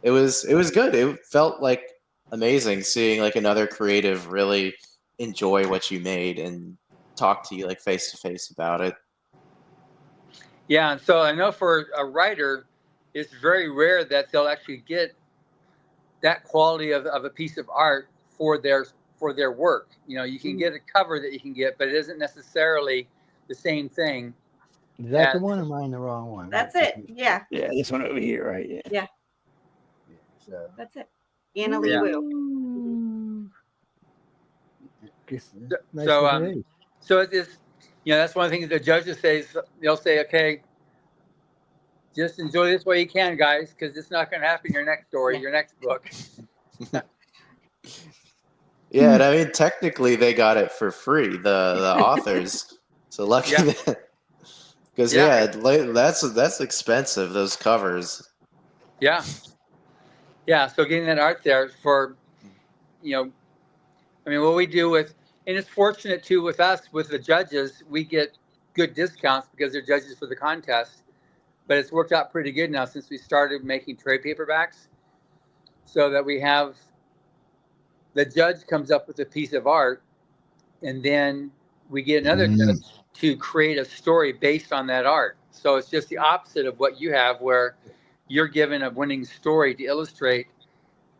It was good. It felt amazing seeing another creative really enjoy what you made and talk to you face to face about it.
Yeah, and so I know for a writer, it's very rare that they'll actually get that quality of a piece of art for their work. You can get a cover that you can get, but it isn't necessarily the same thing.
Is that the one or am I in the wrong one?
That's it. Yeah.
Yeah, this one over here, right?
Yeah.
So,
that's it. Anna Lee Wu.
So it's that's one of the things the judges say. They'll say, okay, just enjoy this while you can, guys, because it's not going to happen in your next story, your next book.
Yeah, and I mean, technically, they got it for free, the authors. So lucky
Yeah.
that, because
Yeah.
that's expensive. Those covers.
Yeah. Yeah. So getting that art there for, I mean, what we do with, and it's fortunate too with us, with the judges, we get good discounts because they're judges for the contest. But it's worked out pretty good now since we started making trade paperbacks, so that we have the judge comes up with a piece of art, and then we get another judge to create a story based on that art. So it's just the opposite of what you have, where you're given a winning story to illustrate.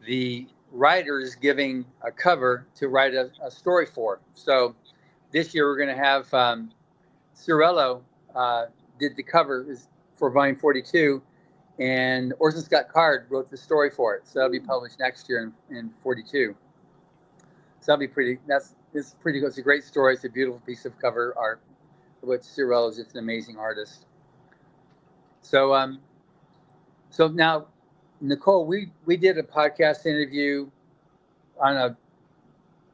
The writer is giving a cover to write a story for. So this year we're going to have Cirello did the cover for volume 42, and Orson Scott Card wrote the story for it. So that'll be published next year in 42. So that'll be pretty. It's pretty good. It's a great story. It's a beautiful piece of cover art, which Cirello is just an amazing artist. So so now, Nicole, we did a podcast interview on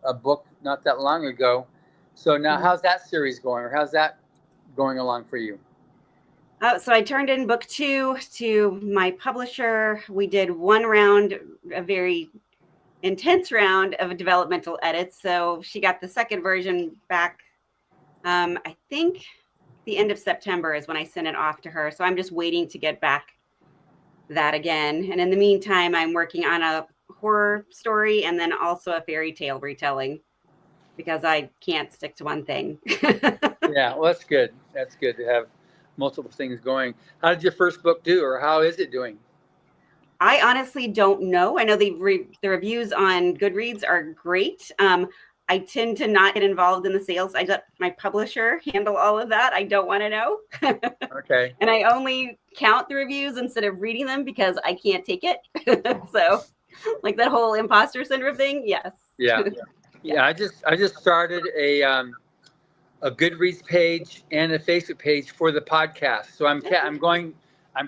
a book not that long ago. So now, how's that series going, or how's that going along for you?
So I turned in book 2 to my publisher. We did one round, a very intense round of developmental edits. So she got the second version back. I think the end of September is when I sent it off to her. So I'm just waiting to get back that again. And in the meantime, I'm working on a horror story and then also a fairy tale retelling, because I can't stick to one thing.
Yeah, well, that's good. That's good to have multiple things going. How did your first book do, or how is it doing?
I honestly don't know. I know the reviews on Goodreads are great. I tend to not get involved in the sales. I let my publisher handle all of that. I don't want to know.
Okay.
And I only count the reviews instead of reading them because I can't take it. So, like that whole imposter syndrome thing. Yes.
Yeah. Yeah. I just started a Goodreads page and a Facebook page for the podcast. So I'm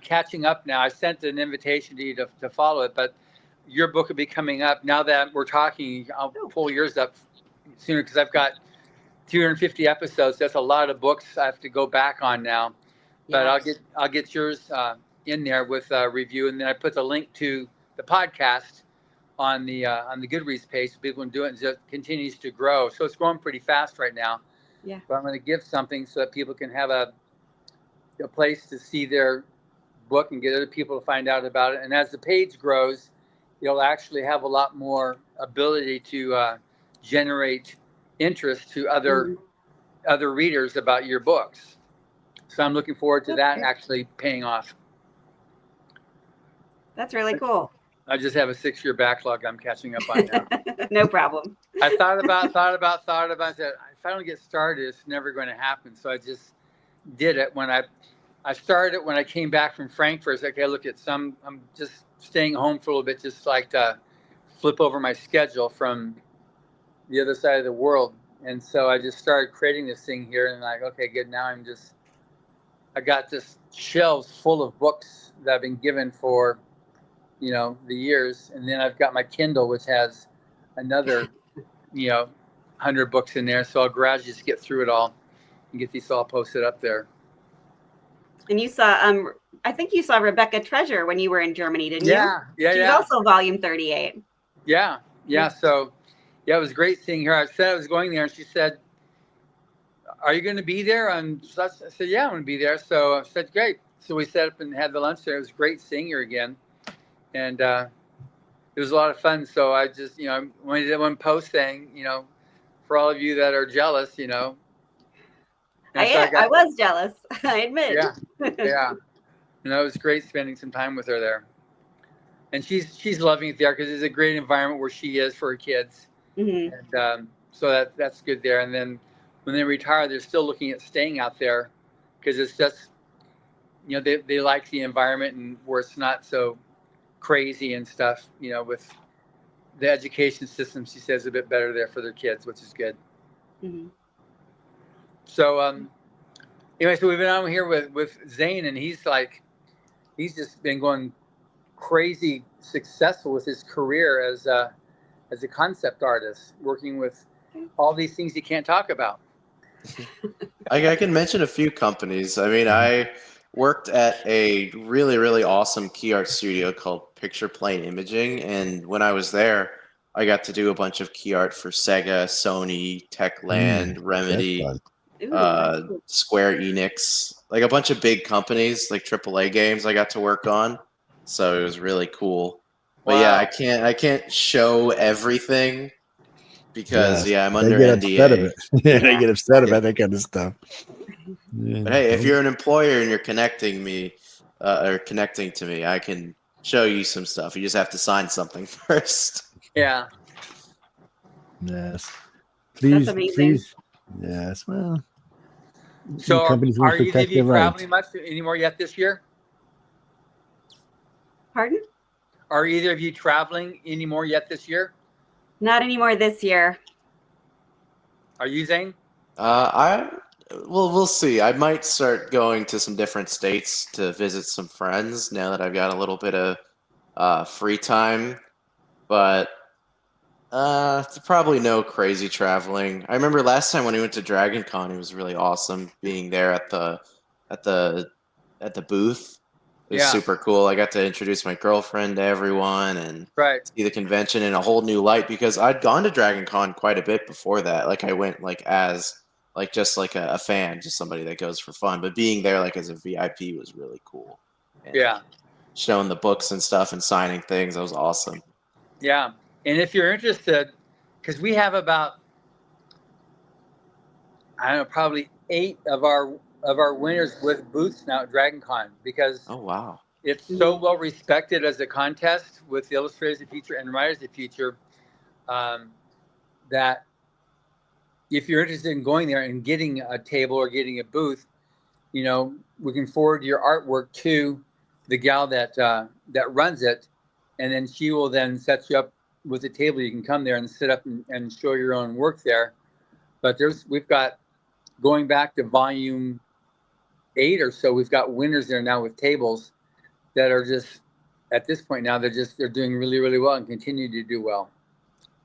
catching up now. I sent an invitation to you to follow it, but your book will be coming up now that we're talking. I'll pull yours up sooner because I've got 250 episodes. That's a lot of books I have to go back on now. But I'll get yours in there with a review, and then I put the link to the podcast on the Goodreads page so people can do it, and it just continues to grow. So it's growing pretty fast right now.
Yeah.
But I'm going to give something so that people can have a place to see their book and get other people to find out about it. And as the page grows, you'll actually have a lot more ability to generate interest to other readers about your books. So I'm looking forward to that actually paying off.
That's really cool.
I just have a 6-year backlog I'm catching up on now.
No problem.
I thought about. I said, if I don't get started, it's never going to happen. So I just did it when I started it when I came back from Frankfurt. It's like, okay, look at I'm just staying home for a little bit, just like to flip over my schedule from the other side of the world. And so I just started creating this thing here, and like, okay, good. Now I got this shelves full of books that I've been given for, the years. And then I've got my Kindle, which has another, 100 books in there. So I'll gradually just get through it all and get these all posted up there.
And you saw, I think you saw Rebecca Treasure when you were in Germany, didn't you?
Yeah.
She's also volume 38.
Yeah. So, yeah, it was great seeing her. I said I was going there, and she said, "Are you going to be there?" And I said, "Yeah, I'm going to be there." So I said, "Great." So we set up and had the lunch there. It was great seeing her again, and it was a lot of fun. So I just, when I did one post saying, for all of you that are jealous,
I was jealous. I admit.
Yeah. It was great spending some time with her there, and she's loving it there because it's a great environment where she is for her kids, and so that's good there. And then when they retire, they're still looking at staying out there because it's just, they like the environment and where it's not so crazy and stuff. With the education system, she says a bit better there for their kids, which is good. So anyway, so we've been on here with Zaine, and he's like, he's just been going crazy successful with his career as a concept artist, working with all these things you can't talk about.
I can mention a few companies. I mean, I worked at a really, really awesome key art studio called Picture Plane Imaging. And when I was there, I got to do a bunch of key art for Sega, Sony, Techland, Remedy, Square Enix, like a bunch of big companies, like AAA games I got to work on. So it was really cool. But
Wow.
yeah, I can't show everything because I'm
they
under
get
NDA.
upset of it. They get upset about that kind of stuff. Yeah,
But hey, if you're an employer and you're connecting me or connecting to me, I can show you some stuff. You just have to sign something first.
Yeah.
Yes. Please,
That's amazing.
please. Yes. Well.
So
companies want
are
to
either
protect
of you
their rights.
traveling much anymore yet this year?
Pardon?
Are either of you traveling anymore yet this year?
Not anymore this year.
Are you, Zane?
We'll see. I might start going to some different states to visit some friends now that I've got a little bit of free time. But it's probably no crazy traveling. I remember last time when we went to Dragon Con, it was really awesome being there at the booth. It was super cool. I got to introduce my girlfriend to everyone and see the convention in a whole new light because I'd gone to Dragon Con quite a bit before that. Like I went like as like just like a fan, just somebody that goes for fun. But being there like as a VIP was really cool. And showing the books and stuff and signing things, that was awesome.
Yeah. And if you're interested, because we have about, I don't know, probably 8 of our winners with booths now at Dragon Con because it's so well respected as a contest with the Illustrators of the Future and Writers of the Future that if you're interested in going there and getting a table or getting a booth, you know, we can forward your artwork to the gal that runs it, and then she will then set you up with a table. You can come there and sit up and show your own work there. But we've got, going back to volume 8 or so, we've got winners there now with tables that are just, at this point now, they're doing really, really well and continue to do well.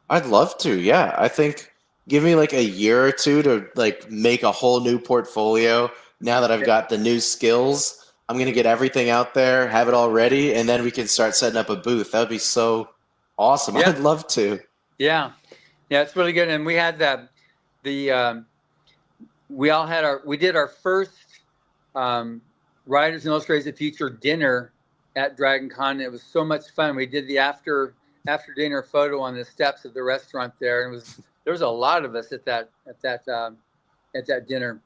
I'd love to. Yeah. I think give me like a year or two to like make a whole new portfolio. Now that I've got the new skills, I'm going to get everything out there, have it all ready, and then we can start setting up a booth. That would be so awesome. I'd love to. Yeah,
it's really good. And we had we did our first Writers and Illustrators of the Future dinner at Dragon Con. It was so much fun. We did the after dinner photo on the steps of the restaurant there, and there was a lot of us at that dinner.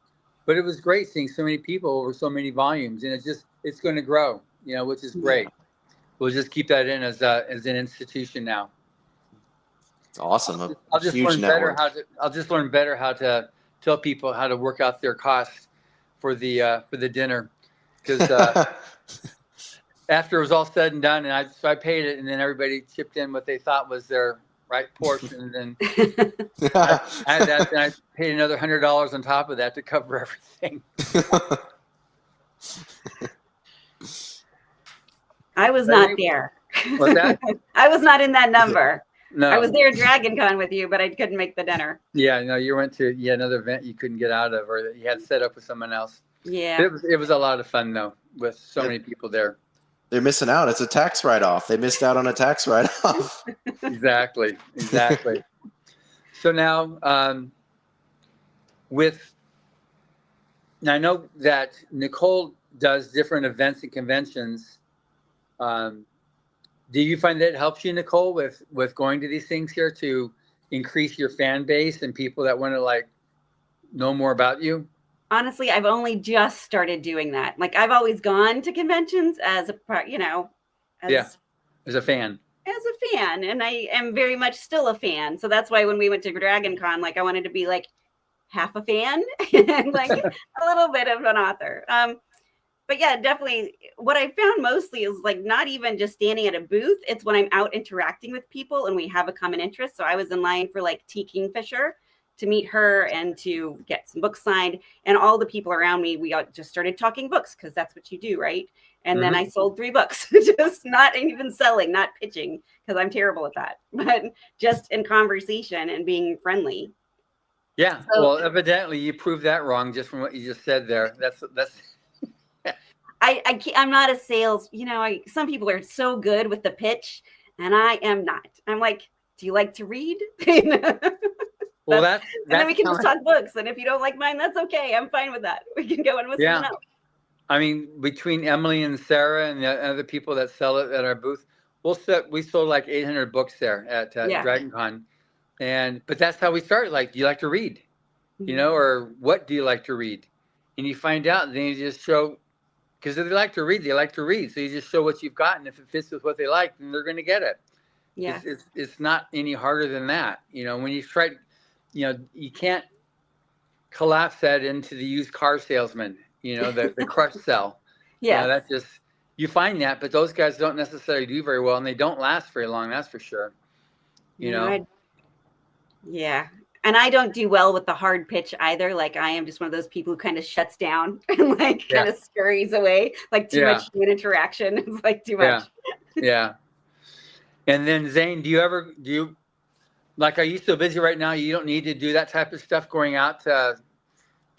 But it was great seeing so many people over so many volumes, and it's going to grow, which is great. We'll just keep that in as an institution now.
It's awesome.
I'll just learn better how to tell people how to work out their costs for the dinner, because after it was all said and done, and I paid it, and then everybody chipped in what they thought was their right portion, and I had that, and I paid another $100 on top of that to cover everything.
I was not there.
What's that?
I was not in that number.
No,
I was there at Dragon Con with you, but I couldn't make the dinner.
Yeah, no, you went to another event you couldn't get out of, or that you had set up with someone else.
Yeah,
it was a lot of fun though, with so many people there.
They're missing out. It's a tax write-off. They missed out on a tax write-off.
Exactly. So now, I know that Nicole does different events and conventions. Do you find that it helps you, Nicole, with going to these things here to increase your fan base and people that want to know more about you?
Honestly, I've only just started doing that. Like, I've always gone to conventions as a fan. As a fan, and I am very much still a fan. So that's why when we went to Dragon Con, I wanted to be half a fan and a little bit of an author. But yeah, definitely what I found mostly is not even just standing at a booth. It's when I'm out interacting with people and we have a common interest. So I was in line for T. Kingfisher, to meet her and to get some books signed. And all the people around me, we all just started talking books because that's what you do, right? And then I sold 3 books, just not even selling, not pitching, because I'm terrible at that, but just in conversation and being friendly.
Yeah.
So,
well, evidently you proved that wrong just from what you just said there. That's.
I'm not a sales, some people are so good with the pitch and I am not. I'm like, do you like to read?
Well, that's
and then we can just talk books. And if you don't like mine, that's okay. I'm fine with that. We can go in with someone else.
I mean, between Emily and Sarah and the other people that sell it at our booth, we sold like 800 books there at Dragon Con. But that's how we started. Like, do you like to read? Or what do you like to read? And you find out, then you just show, because if they like to read, they like to read. So you just show what you've got, and if it fits with what they like, then they're going to get it.
Yeah.
It's not any harder than that. When you try, you can't collapse that into the used car salesman, the crush sell.
Yeah.
That's just, you find that, but those guys don't necessarily do very well, and they don't last very long. That's for sure.
Yeah. And I don't do well with the hard pitch either. Like, I am just one of those people who kind of shuts down and kind of scurries away, like too much human interaction. It's like too much.
Yeah. And then Zaine, are you so busy right now? You don't need to do that type of stuff, going out to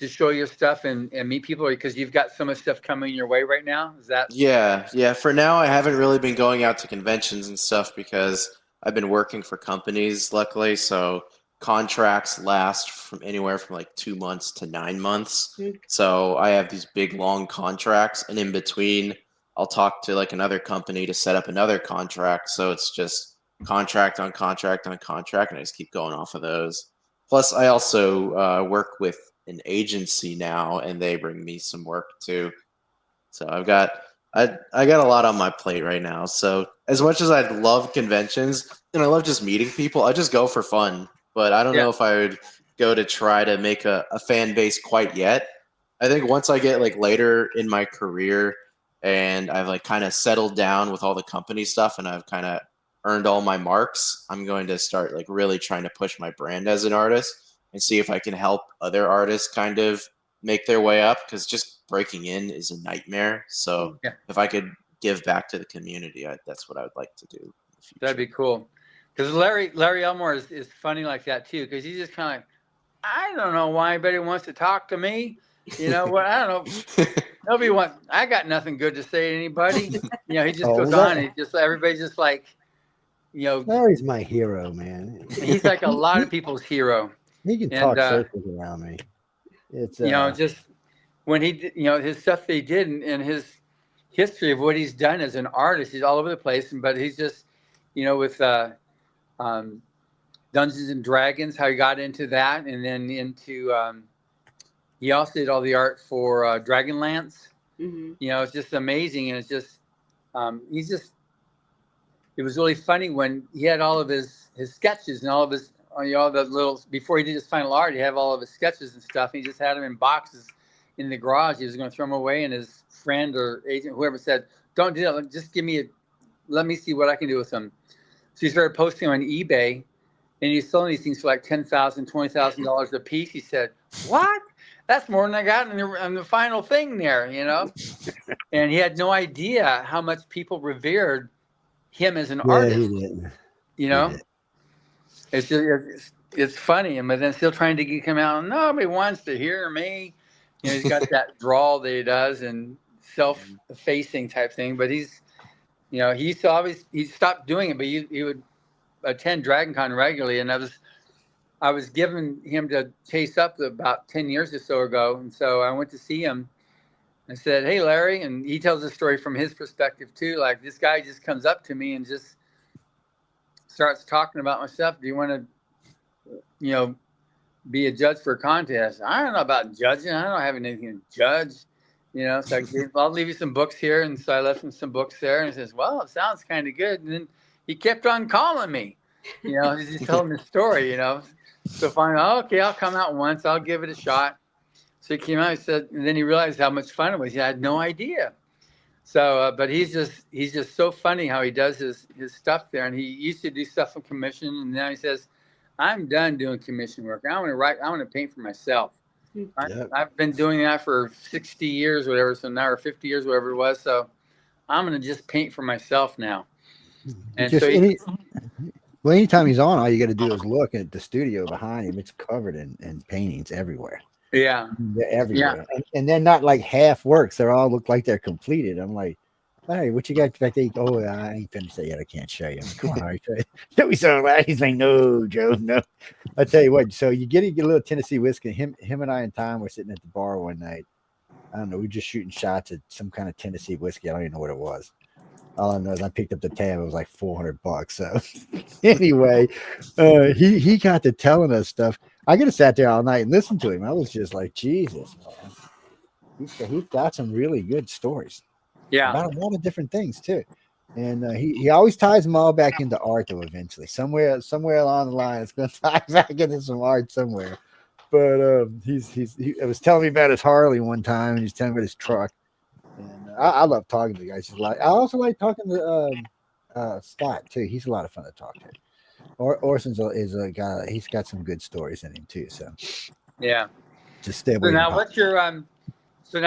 show your stuff and meet people, because you've got so much stuff coming your way right now? Is that?
Yeah. For now, I haven't really been going out to conventions and stuff because I've been working for companies, luckily. So contracts last from anywhere from like 2 months to 9 months. So I have these big, long contracts, and in between, I'll talk to like another company to set up another contract. So it's just contract on contract on contract, and I just keep going off of those. Plus, I also work with an agency now, and they bring me some work too. So I got a lot on my plate right now. So as much as I love conventions and I love just meeting people, I just go for fun. But I don't know if I would go to try to make a fan base quite yet. I think once I get like later in my career and I've like kind of settled down with all the company stuff and I've kind of earned all my marks, I'm going to start like really trying to push my brand as an artist and see if I can help other artists kind of make their way up, because just breaking in is a nightmare. So if I could give back to the community, that's what I would like to do in the future.
That'd be cool. Because Larry Elmore is funny like that too, because he's just kind of like, I don't know why anybody wants to talk to me. I don't know. Nobody wants. I got nothing good to say to anybody. He just goes on. And everybody's just like,
Larry's my hero, man.
He's like a lot of people's hero.
He can talk circles around me. It's
just when he did, his stuff that he did and his history of what he's done as an artist, he's all over the place. But he's just, with Dungeons and Dragons, how he got into that, and then into he also did all the art for Dragonlance. It's just amazing, and it's just it was really funny when he had all of his sketches and all of his all the little, before he did his final art, he had all of his sketches and stuff. He just had them in boxes in the garage. He was going to throw them away, and his friend or agent, whoever, said, "Don't do that. Just let me see what I can do with them." So he started posting on eBay, and he's selling these things for like $10,000, $20,000 a piece. He said, "What? That's more than I got in the final thing there, And he had no idea how much people revered him as an artist.
He didn't.
He did. It's funny, but then still trying to get him out. Nobody wants to hear me. He's got that drawl that he does and self-effacing type thing. But he's, he used to he stopped doing it, but he would attend Dragon Con regularly, and I was giving him to chase up about 10 years or so ago, and so I went to see him. I said, "Hey, Larry," and he tells the story from his perspective too. Like, this guy just comes up to me and just starts talking about my stuff. "Do you want to, be a judge for a contest?" "I don't know about judging. I don't have anything to judge." So I'll leave you some books here. And so I left him some books there, and he says, "Well, it sounds kind of good." And then he kept on calling me. He's just telling the story, So finally, okay, I'll come out once. I'll give it a shot. So he came out. He said, and then he realized how much fun it was. He had no idea. So, but he's just so funny how he does his stuff there. And he used to do stuff on commission, and now he says, I'm done doing commission work. I want to write. I want to paint for myself.
Yep.
I've been doing that for 60 years, whatever. So now, or 50 years, whatever it was. So I'm going to just paint for myself now. And
Just
so,
well, anytime he's on, all you got to do is look at the studio behind him. It's covered in paintings everywhere.
yeah,
They're everywhere. And they're not like half works. They all look like they're completed. I'm like, hey, what you got back there? Oh, I ain't finished that yet. I can't show you. Come on, I show you. Don't be so loud. He's like, no, Joe, no. I tell you what. So you get a little Tennessee whiskey. Him and I and Tom were sitting at the bar one night. I don't know. We were just shooting shots at some kind of Tennessee whiskey. I don't even know what it was. All I know is I picked up the tab. It was like $400. So anyway, he got to telling us stuff. I could have sat there all night and listened to him. I was just like, Jesus, man. He's got some really good stories.
yeah.
About a lot of different things too. And he always ties them all back into art though eventually. Somewhere along the line it's going to tie back into some art somewhere. But he was telling me about his Harley one time, and he's telling me about his truck. And I love talking to the guys. I also like talking to Scott too. He's a lot of fun to talk to. Orson's is a guy. He's got some good stories in him too. So
Yeah.
just stay
So
away.
now, what's your so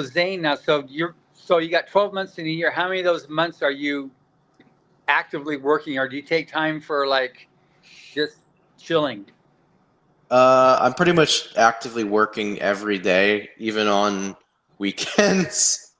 Zaine, now so you got 12 months in a year. How many of those months are you actively working, or do you take time for like just chilling?
I'm pretty much actively working every day, even on weekends.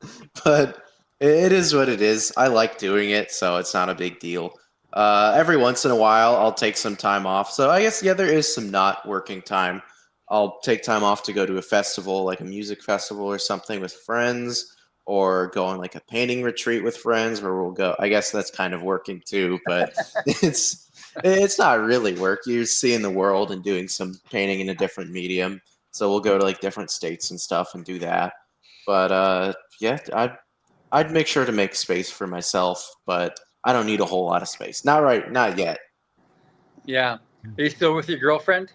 But it is what it is. I like doing it, so it's not a big deal. Every once in a while, I'll take some time off. So I guess, yeah, there is some not working time. I'll take time off to go to a festival, like a music festival or something with friends, or go on like a painting retreat with friends where we'll go. I guess that's kind of working too, but it's not really work. You're seeing the world and doing some painting in a different medium. So we'll go to like different states and stuff and do that. But yeah, I'd make sure to make space for myself, but I don't need a whole lot of space. Not yet.
Yeah. Are you still with your girlfriend?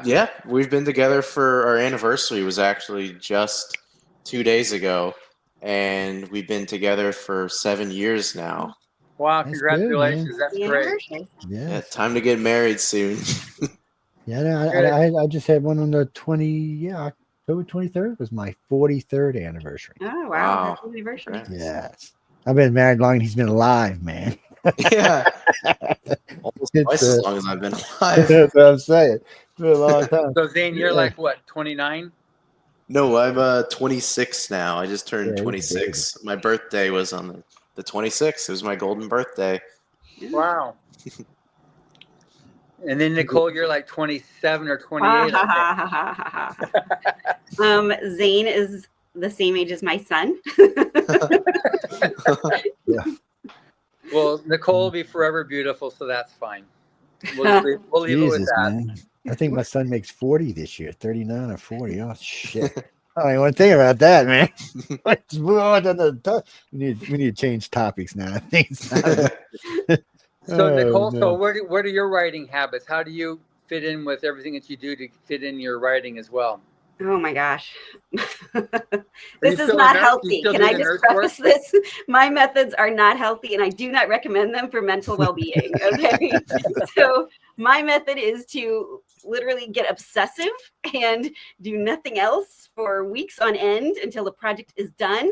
Yeah, we've been together for our anniversary was actually just 2 days ago, and we've been together for 7 years now.
Wow,
That's
congratulations.
good,
That's
The
great.
anniversary.
Yeah, time to get married soon.
Yeah, no, I just had one on the October 23rd was my 43rd anniversary.
Oh wow,
Wow.
happy anniversary.
Congrats.
Yes. I've been married long and he's been alive, man.
Yeah, almost
It's,
twice as long as I've been alive.
That's what I'm saying. It's been a long time.
So Zaine, you're
Yeah.
like what, 29?
No, I'm 26 now. I just turned
Yeah,
26. My birthday was on the 26th. It was my golden birthday.
Wow. And then Nicole, you're like 27 or 28. I think.
Zaine is the same age as my son.
Yeah.
Well, Nicole will be forever beautiful, so that's fine. We'll leave it with
Jesus,
that.
man. I think my son makes 40 this year, 39 or 40. Oh, shit. I don't even want to think about that, man. Let's move on to we need to change topics now. I think it's not
So
Oh,
Nicole,
no.
so what are your writing habits? How do you fit in with everything that you do to fit in your writing as well?
Oh my gosh.
you
This is
still a
not
nurse?
healthy.
You still
Can
do
I
the
just
nurse
preface this? My methods are not healthy and I do not recommend them for mental well-being. Okay. So my method is to literally get obsessive and do nothing else for weeks on end until the project is done.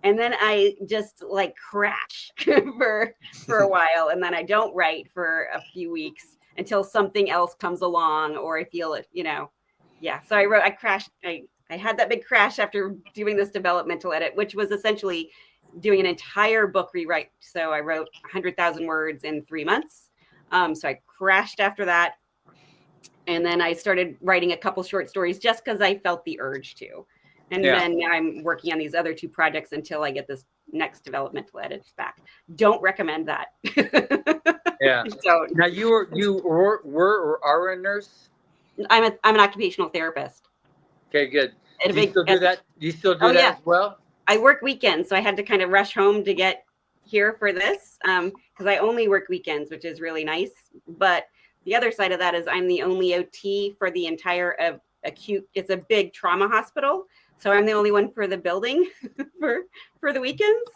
And then I just like crash for a while. And then I don't write for a few weeks until something else comes along or I feel it, Yeah. So I crashed. I had that big crash after doing this developmental edit, which was essentially doing an entire book rewrite. So I wrote 100,000 words in 3 months. So I crashed after that. And then I started writing a couple short stories just because I felt the urge to. And then I'm working on these other 2 projects until I get this next developmental edits back. Don't recommend that.
Yeah.
So
Now you were or are a nurse?
I'm an occupational therapist.
Okay, good.
At a
Do you
big-
still do that? Do you still do
Oh,
that
yeah.
as well?
I work weekends, so I had to kind of rush home to get here for this because I only work weekends, which is really nice. But the other side of that is I'm the only OT for the entire acute. It's a big trauma hospital, so I'm the only one for the building for the weekends.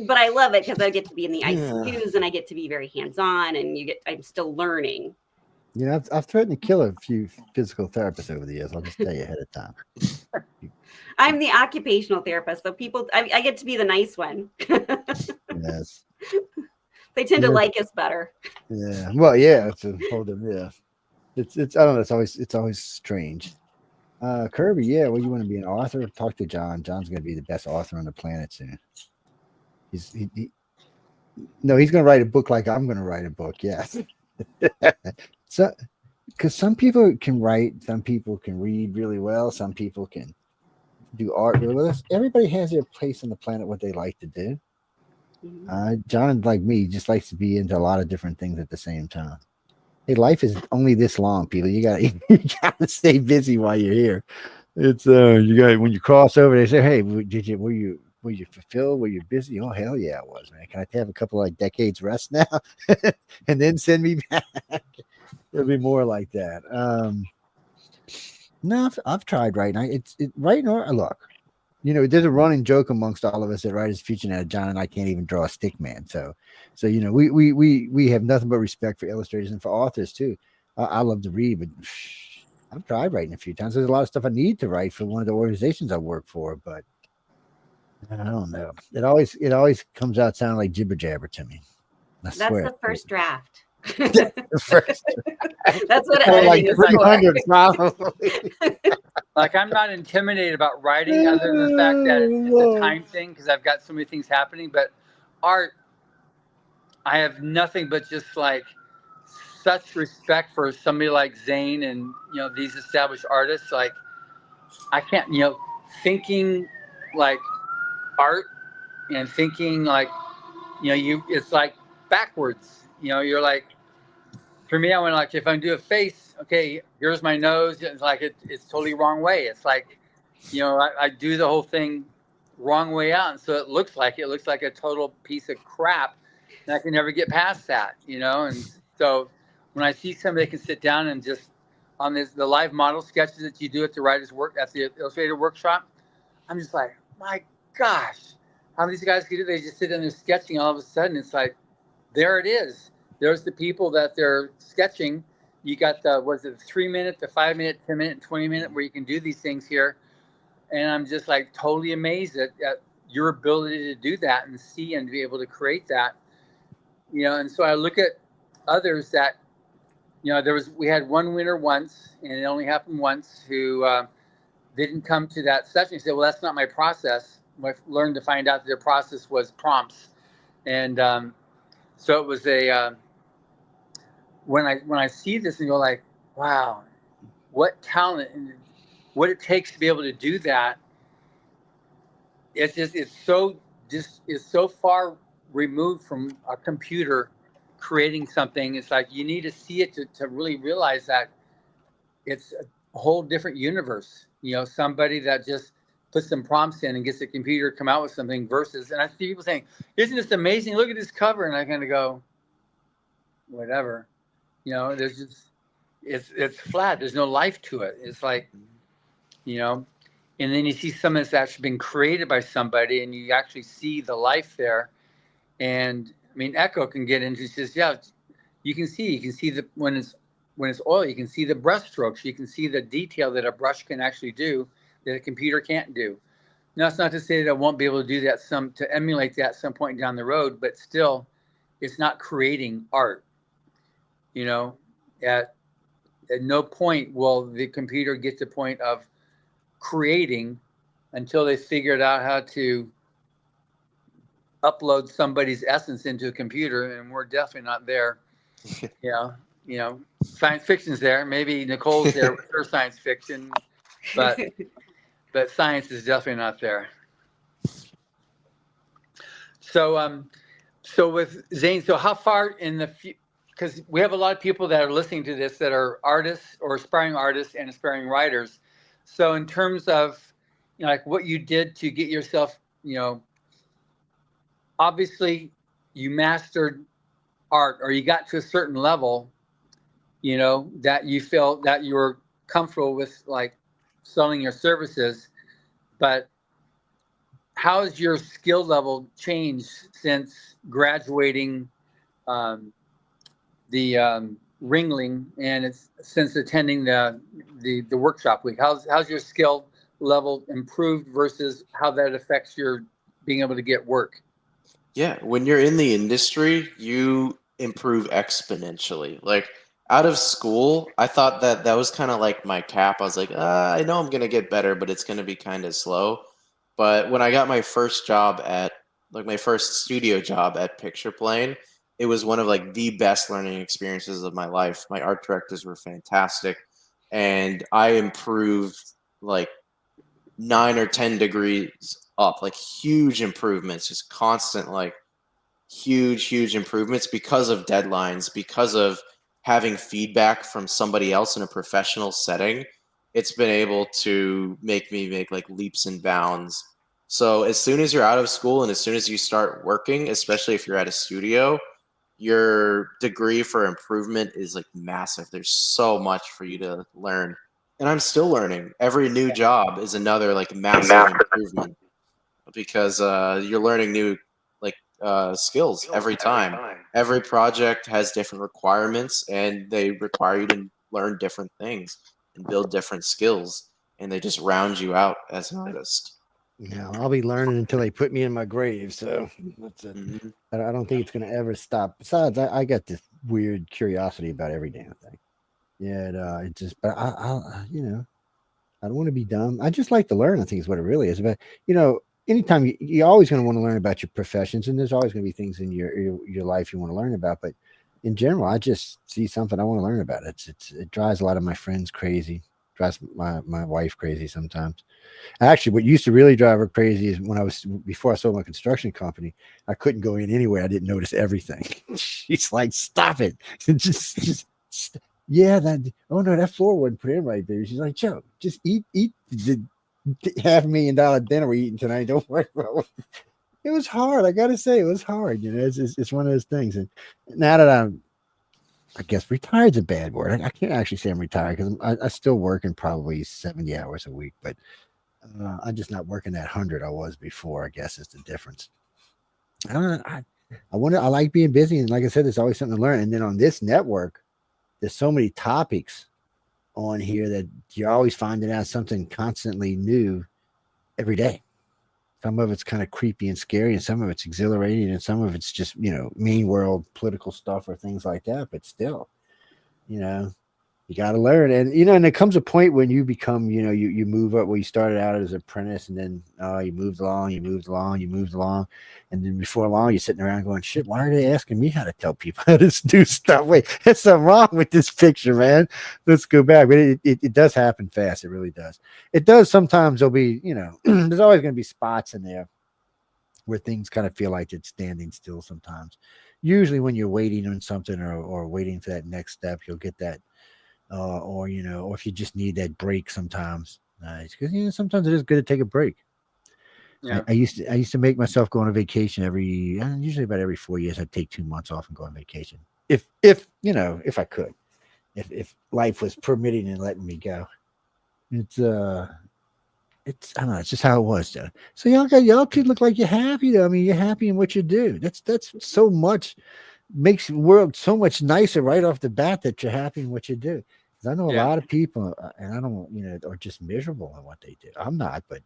But I love it because I get to be in the ICUs and I get to be very hands-on, and I'm still learning.
You know, I've threatened to kill a few physical therapists over the years. I'll just tell you ahead of time.
I'm the occupational therapist, so people, I get to be the nice one.
Yes.
They tend to
Yeah.
like us better.
Yeah. Well, yeah. It's a whole different. Yeah. It's. I don't know. It's always strange. Kirby. Yeah. Well, you want to be an author? Talk to John. John's going to be the best author on the planet soon. No, he's going to write a book like I'm going to write a book. Yes. So, because some people can write, some people can read really well, some people can do art really well. Everybody has their place on the planet, what they like to do. John, like me, just likes to be into a lot of different things at the same time. Hey, life is only this long, people. You gotta stay busy while you're here. It's you got when you cross over, they say, "Hey, were you fulfilled? Were you busy?" Oh, hell yeah, I was, man. Can I have a couple of decades rest now, and then send me back? It'll be more like that. No, I've tried writing. Writing or look. You know, there's a running joke amongst all of us at Writers Future that John and I can't even draw a stick man. So you know, we have nothing but respect for illustrators and for authors too. I love to read, but I've tried writing a few times. There's a lot of stuff I need to write for one of the organizations I work for, but I don't know. It always comes out sounding like jibber jabber to me.
That's the first draft.
First,
that's what
like
editing is for.
300 probably.
Like, I'm not intimidated about writing, other than the fact that it's a time thing because I've got so many things happening. But art, I have nothing but just like such respect for somebody like Zaine and these established artists. Like, I can't thinking like art and thinking like it's like backwards. You're like, for me, I went like, if I do a face, okay, here's my nose. It's like it's totally wrong way. It's like, I do the whole thing wrong way out, and so it looks like a total piece of crap, and I can never get past that. And so when I see somebody that can sit down and just on the live model sketches that you do at the Illustrator workshop, I'm just like, my gosh, how these guys can do? They just sit in there sketching. All of a sudden, it's like, there it is. There's the people that they're sketching. You got the 3 minute, the 5 minute, 10 minute, and 20 minute where you can do these things here. And I'm just like totally amazed at your ability to do that and see and be able to create that. And so I look at others that, we had one winner once, and it only happened once, who didn't come to that session. He said, well, that's not my process. I learned to find out that their process was prompts. And so it was when I see this and go like, wow, what talent and what it takes to be able to do that. It's so far removed from a computer creating something. It's like you need to see it to really realize that it's a whole different universe. Somebody that just puts some prompts in and gets the computer to come out with something versus, and I see people saying, isn't this amazing? Look at this cover. And I kind of go, whatever. There's just, it's flat. There's no life to it. It's like, and then you see something that's actually been created by somebody and you actually see the life there. And I mean, Echo can get into, says, yeah, you can see when it's oil, you can see the brush strokes. You can see the detail that a brush can actually do that a computer can't do. Now, it's not to say that I won't be able to do that to emulate that at some point down the road, but still, it's not creating art. At no point will the computer get to the point of creating until they figured out how to upload somebody's essence into a computer, and we're definitely not there. Science fiction's there. Maybe Nicole's there with her science fiction, but science is definitely not there. So with Zaine, so how far in the future? Because we have a lot of people that are listening to this that are artists or aspiring artists and aspiring writers. So in terms of, like what you did to get yourself, obviously you mastered art or you got to a certain level, that you felt that you were comfortable with like selling your services. But how has your skill level changed since graduating the Ringling, and it's since attending the workshop week. How's your skill level improved versus how that affects your being able to get work?
Yeah, when you're in the industry, you improve exponentially. Like out of school, I thought that that was kind of like my cap. I was like, I know I'm gonna get better, but it's gonna be kind of slow. But when I got my first job at like my first studio job at Picture Plane, it was one of like the best learning experiences of my life. My art directors were fantastic, and I improved like 9 or 10 degrees up, like huge improvements, just constant, like huge improvements because of deadlines, because of having feedback from somebody else in a professional setting. It's been able to make me make like leaps and bounds. So as soon as you're out of school and as soon as you start working, especially if you're at a studio, your degree for improvement is like massive. There's so much for you to learn. And I'm still learning. Every new job is another like massive improvement because you're learning new like skills every time. Every project has different requirements, and they require you to learn different things and build different skills, and they just round you out as an artist.
Yeah, I'll be learning until they put me in my grave. So that's it.
Mhm.
I don't think it's going to ever stop. Besides, I got this weird curiosity about every damn thing. Yeah, it just, but I don't want to be dumb. I just like to learn. I think is what it really is. But anytime you're always going to want to learn about your professions, and there's always going to be things in your life you want to learn about. But in general, I just see something I want to learn about. It drives a lot of my friends crazy. Drives my wife crazy sometimes. Actually, what used to really drive her crazy is before I sold my construction company, I couldn't go in anywhere. I didn't notice everything. She's like, "Stop it! Yeah, that. Oh no, that floor wasn't put in right, baby." She's like, "Joe, just eat the $500,000 dinner we're eating tonight. Don't worry about it." It was hard. I gotta say, it was hard. It's one of those things. And now that I guess retired's a bad word. I can't actually say I'm retired because I still working probably 70 hours a week, but I'm just not working that 100 I was before. I guess is the difference. I don't know. I like being busy, and like I said, there's always something to learn. And then on this network, there's so many topics on here that you're always finding out something constantly new every day. Some of it's kind of creepy and scary, and some of it's exhilarating, and some of it's just mean world political stuff or things like that. But still, you got to learn, and and there comes a point when you become, you move up. Where you started out as an apprentice, and then you moved along, and then before long, you're sitting around going, "Shit, why are they asking me how to tell people how to do stuff? Wait, there's something wrong with this picture, man. Let's go back." But it does happen fast. It really does. It does. Sometimes there'll be, there's always going to be spots in there where things kind of feel like it's standing still. Sometimes, usually when you're waiting on something or waiting for that next step, you'll get that. Or if you just need that break sometimes, because sometimes it is good to take a break.
Yeah.
I used to make myself go on a vacation usually about every 4 years. I'd take 2 months off and go on vacation if I could, if life was permitting and letting me go. It's I don't know. It's just how it was, though. So y'all could look like you're happy, though. I mean, you're happy in what you do. That's so much. Makes the world so much nicer right off the bat that you're happy in what you do. Because I know a lot of people, and I don't, are just miserable in what they do. I'm not, but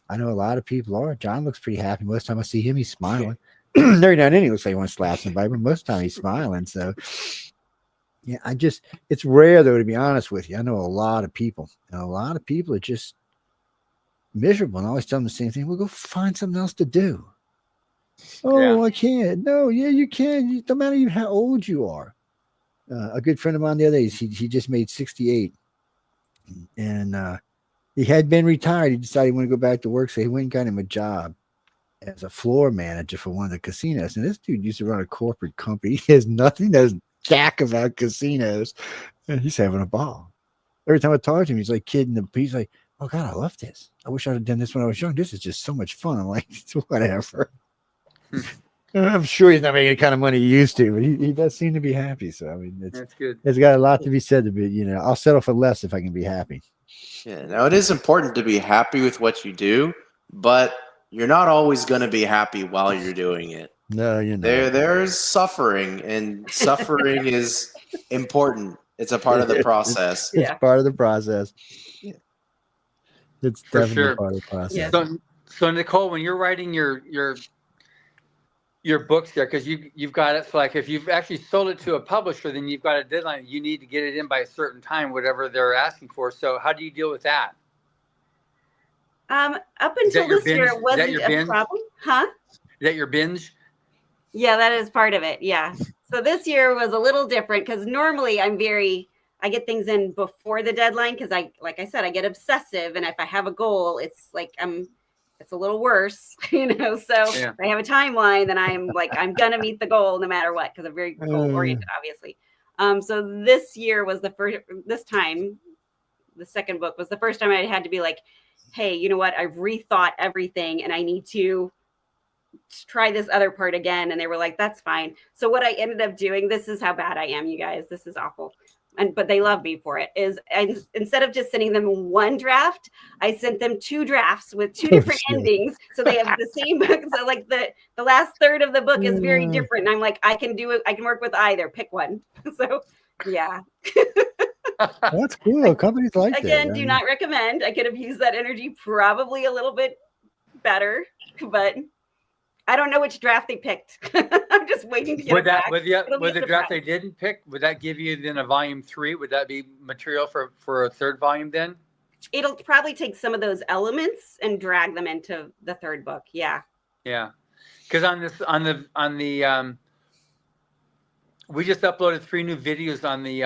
I know a lot of people are. John looks pretty happy. Most of the time I see him, he's smiling. Every now and then he looks like he wants to slap somebody, but most of the time he's smiling. So, yeah, it's rare, though, to be honest with you. I know a lot of people, and a lot of people are just miserable and always tell them the same thing. Well, go find something else to do. Oh, I can't. No, yeah, you can. No matter even how old you are. A good friend of mine the other day, he just made 68, and he had been retired. He decided he wanted to go back to work, so he went and got him a job as a floor manager for one of the casinos. And this dude used to run a corporate company. He knows jack about casinos, and he's having a ball. Every time I talk to him, he's like kidding. He's like, "Oh God, I love this. I wish I'd have done this when I was young. This is just so much fun." I'm like, whatever. I'm sure he's not making the kind of money he used to, but he does seem to be happy. So I mean,
that's good.
It's got a lot to be said to be. I'll settle for less if I can be happy.
Yeah. Now it is important to be happy with what you do, but you're not always going to be happy while you're doing it.
No, you're not.
There's suffering, and suffering is important. It's a part of the process.
It's part of the process. It's
For
definitely
sure.
part of the process.
So Nicole, when you're writing your books there, because you've got it, so like if you've actually sold it to a publisher, then you've got a deadline. You need to get it in by a certain time, whatever they're asking for. So how do you deal with that?
Up until this year, it wasn't a
binge?
problem. Huh?
Is that your binge?
Yeah, that is part of it. Yeah. So this year was a little different because normally I get things in before the deadline because like I said, I get obsessive. And if I have a goal, it's like it's a little worse, So if I have a timeline, then I'm going to meet the goal no matter what, because I'm very goal oriented, obviously. So this year was the second book was the first time I had to be like, hey, you know what? I've rethought everything and I need to try this other part again. And they were like, that's fine. So what I ended up doing, this is how bad I am, you guys, this is awful. But they love me for it, is instead of just sending them one draft, I sent them 2 drafts with 2 different endings. So they have the same book. So like the last third of the book is very different. And I'm like, I can do it. I can work with either, pick one. So yeah.
That's cool. Companies like that.
Again, do not recommend. I could have used that energy probably a little bit better, but I don't know which draft they picked. I'm just waiting to get it back.
With the draft they didn't pick, would that give you then a volume 3? Would that be material for a third volume then?
It'll probably take some of those elements and drag them into the third book. Yeah.
Yeah. Because on the we just uploaded 3 new videos on the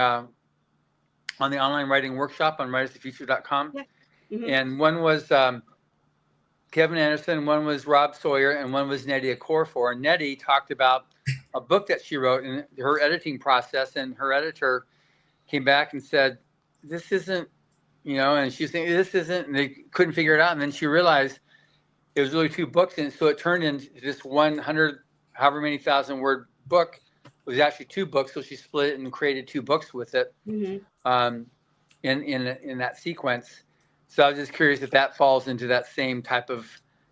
online writing workshop on writersofthefuture.com.
Yeah. Mm-hmm.
And one was Kevin Anderson, one was Rob Sawyer, and one was Nettie Okorafor. And Nettie talked about a book that she wrote and her editing process, and her editor came back and said, this isn't, and she was saying, this isn't, and they couldn't figure it out. And then she realized it was really 2 books, and so it turned into this 100, however many thousand word book. It was actually 2 books, so she split it and created 2 books with it in that sequence. So I was just curious if that falls into that same type of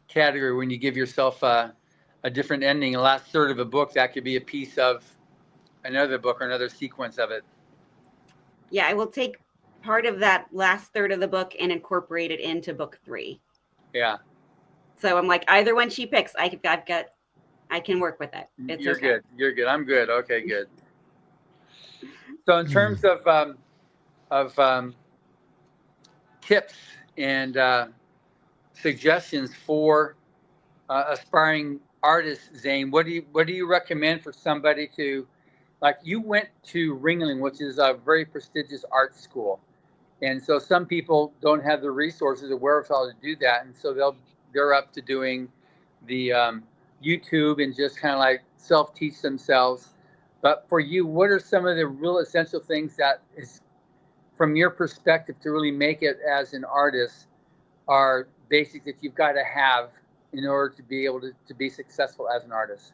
category when you give yourself a different ending. The last third of a book, that could be a piece of another book or another sequence of it.
Yeah, I will take part of that last third of the book and incorporate it into book 3.
Yeah.
So I'm like, either one she picks, I can work with it.
You're okay. Good. You're good. I'm good. Okay, good. So in terms of tips and suggestions for aspiring artists, Zaine, what do you recommend for somebody to, like, you went to Ringling, which is a very prestigious art school, and so some people don't have the resources or wherewithal to do that, and so they're up to doing the YouTube and just kind of like self-teach themselves. But for you, what are some of the real essential things that is, from your perspective, to really make it as an artist, are basics that you've got to have in order to be able to be successful as an artist?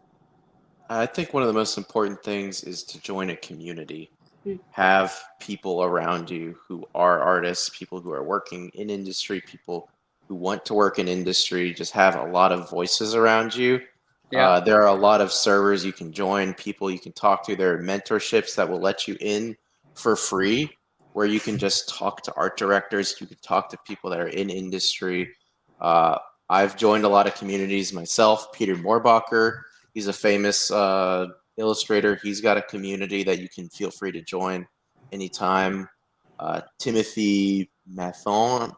I think one of the most important things is to join a community. Have people around you who are artists, people who are working in industry, people who want to work in industry. Just have a lot of voices around you.
Yeah.
There are a lot of servers you can join, people you can talk to. There are mentorships that will let you in for free, where you can just talk to art directors. You can talk to people that are in industry. I've joined a lot of communities myself. Peter Moorbacher, he's a famous illustrator. He's got a community that you can feel free to join anytime. Timothy Mathon,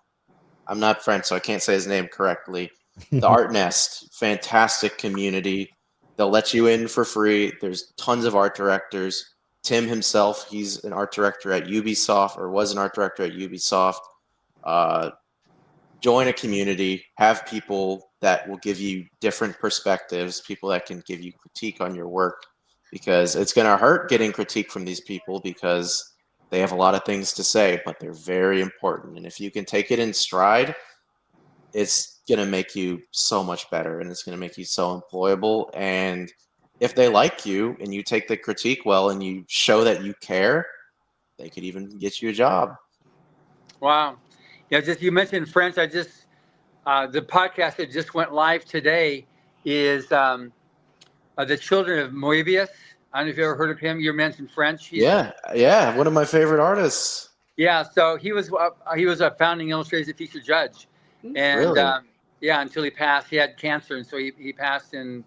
I'm not French, so I can't say his name correctly. The Art Nest, fantastic community. They'll let you in for free. There's tons of art directors. Tim himself, he's an art director at Ubisoft, or was an art director at Ubisoft. Join a community, have people that will give you different perspectives, people that can give you critique on your work, because it's going to hurt getting critique from these people because they have a lot of things to say, but they're very important. And if you can take it in stride, it's going to make you so much better, and it's going to make you so employable. And if they like you and you take the critique well and you show that you care, they could even get you a job.
Wow. Yeah, just you mentioned French. I just the podcast that just went live today is The Children of Moebius. I don't know if you ever heard of him. You mentioned French.
Yeah, one of my favorite artists.
Yeah, so he was a founding Illustrators that feature judge, and
Really?
until he passed, he had cancer, and so he passed in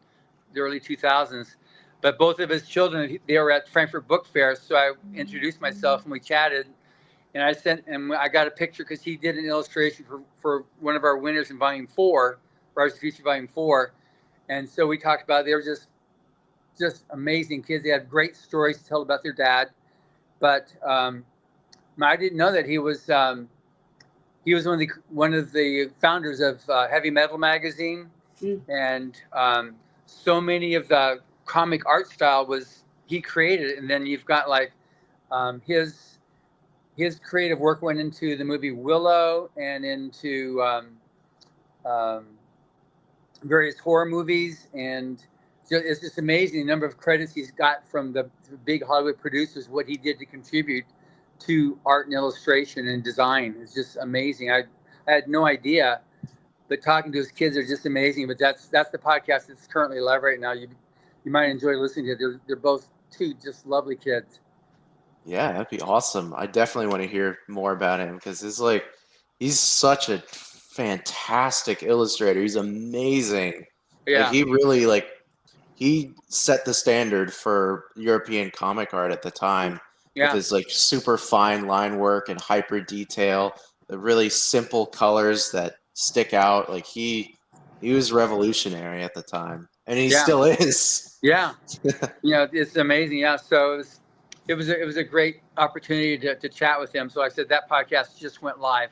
the early 2000s. But both of his children, they were at Frankfurt Book Fair, so I introduced myself and we chatted, and I got a picture because he did an illustration for one of our winners in Volume 4, Rise of the Future Volume 4, and so we talked about it. They were just amazing kids. They had great stories to tell about their dad, but I didn't know that he was one of the founders of Heavy Metal magazine, and so many of the comic art style was he created. And then you've got like his creative work went into the movie Willow and into various horror movies, and it's just amazing the number of credits he's got from the big Hollywood producers, what he did to contribute to art and illustration and design. It's just amazing. I had no idea, but talking to his kids are just amazing. But that's the podcast that's currently live right now. You might enjoy listening to it. They're both two just lovely kids.
Yeah, that'd be awesome. I definitely want to hear more about him because he's such a fantastic illustrator. He's amazing.
Yeah.
Like, he really he set the standard for European comic art at the time.
Yeah.
With his like super fine line work and hyper detail, the really simple colors that stick out. Like he was revolutionary at the time, and he still is.
Yeah, it's amazing. Yeah, so it was a great opportunity to chat with him. So I said that podcast just went live,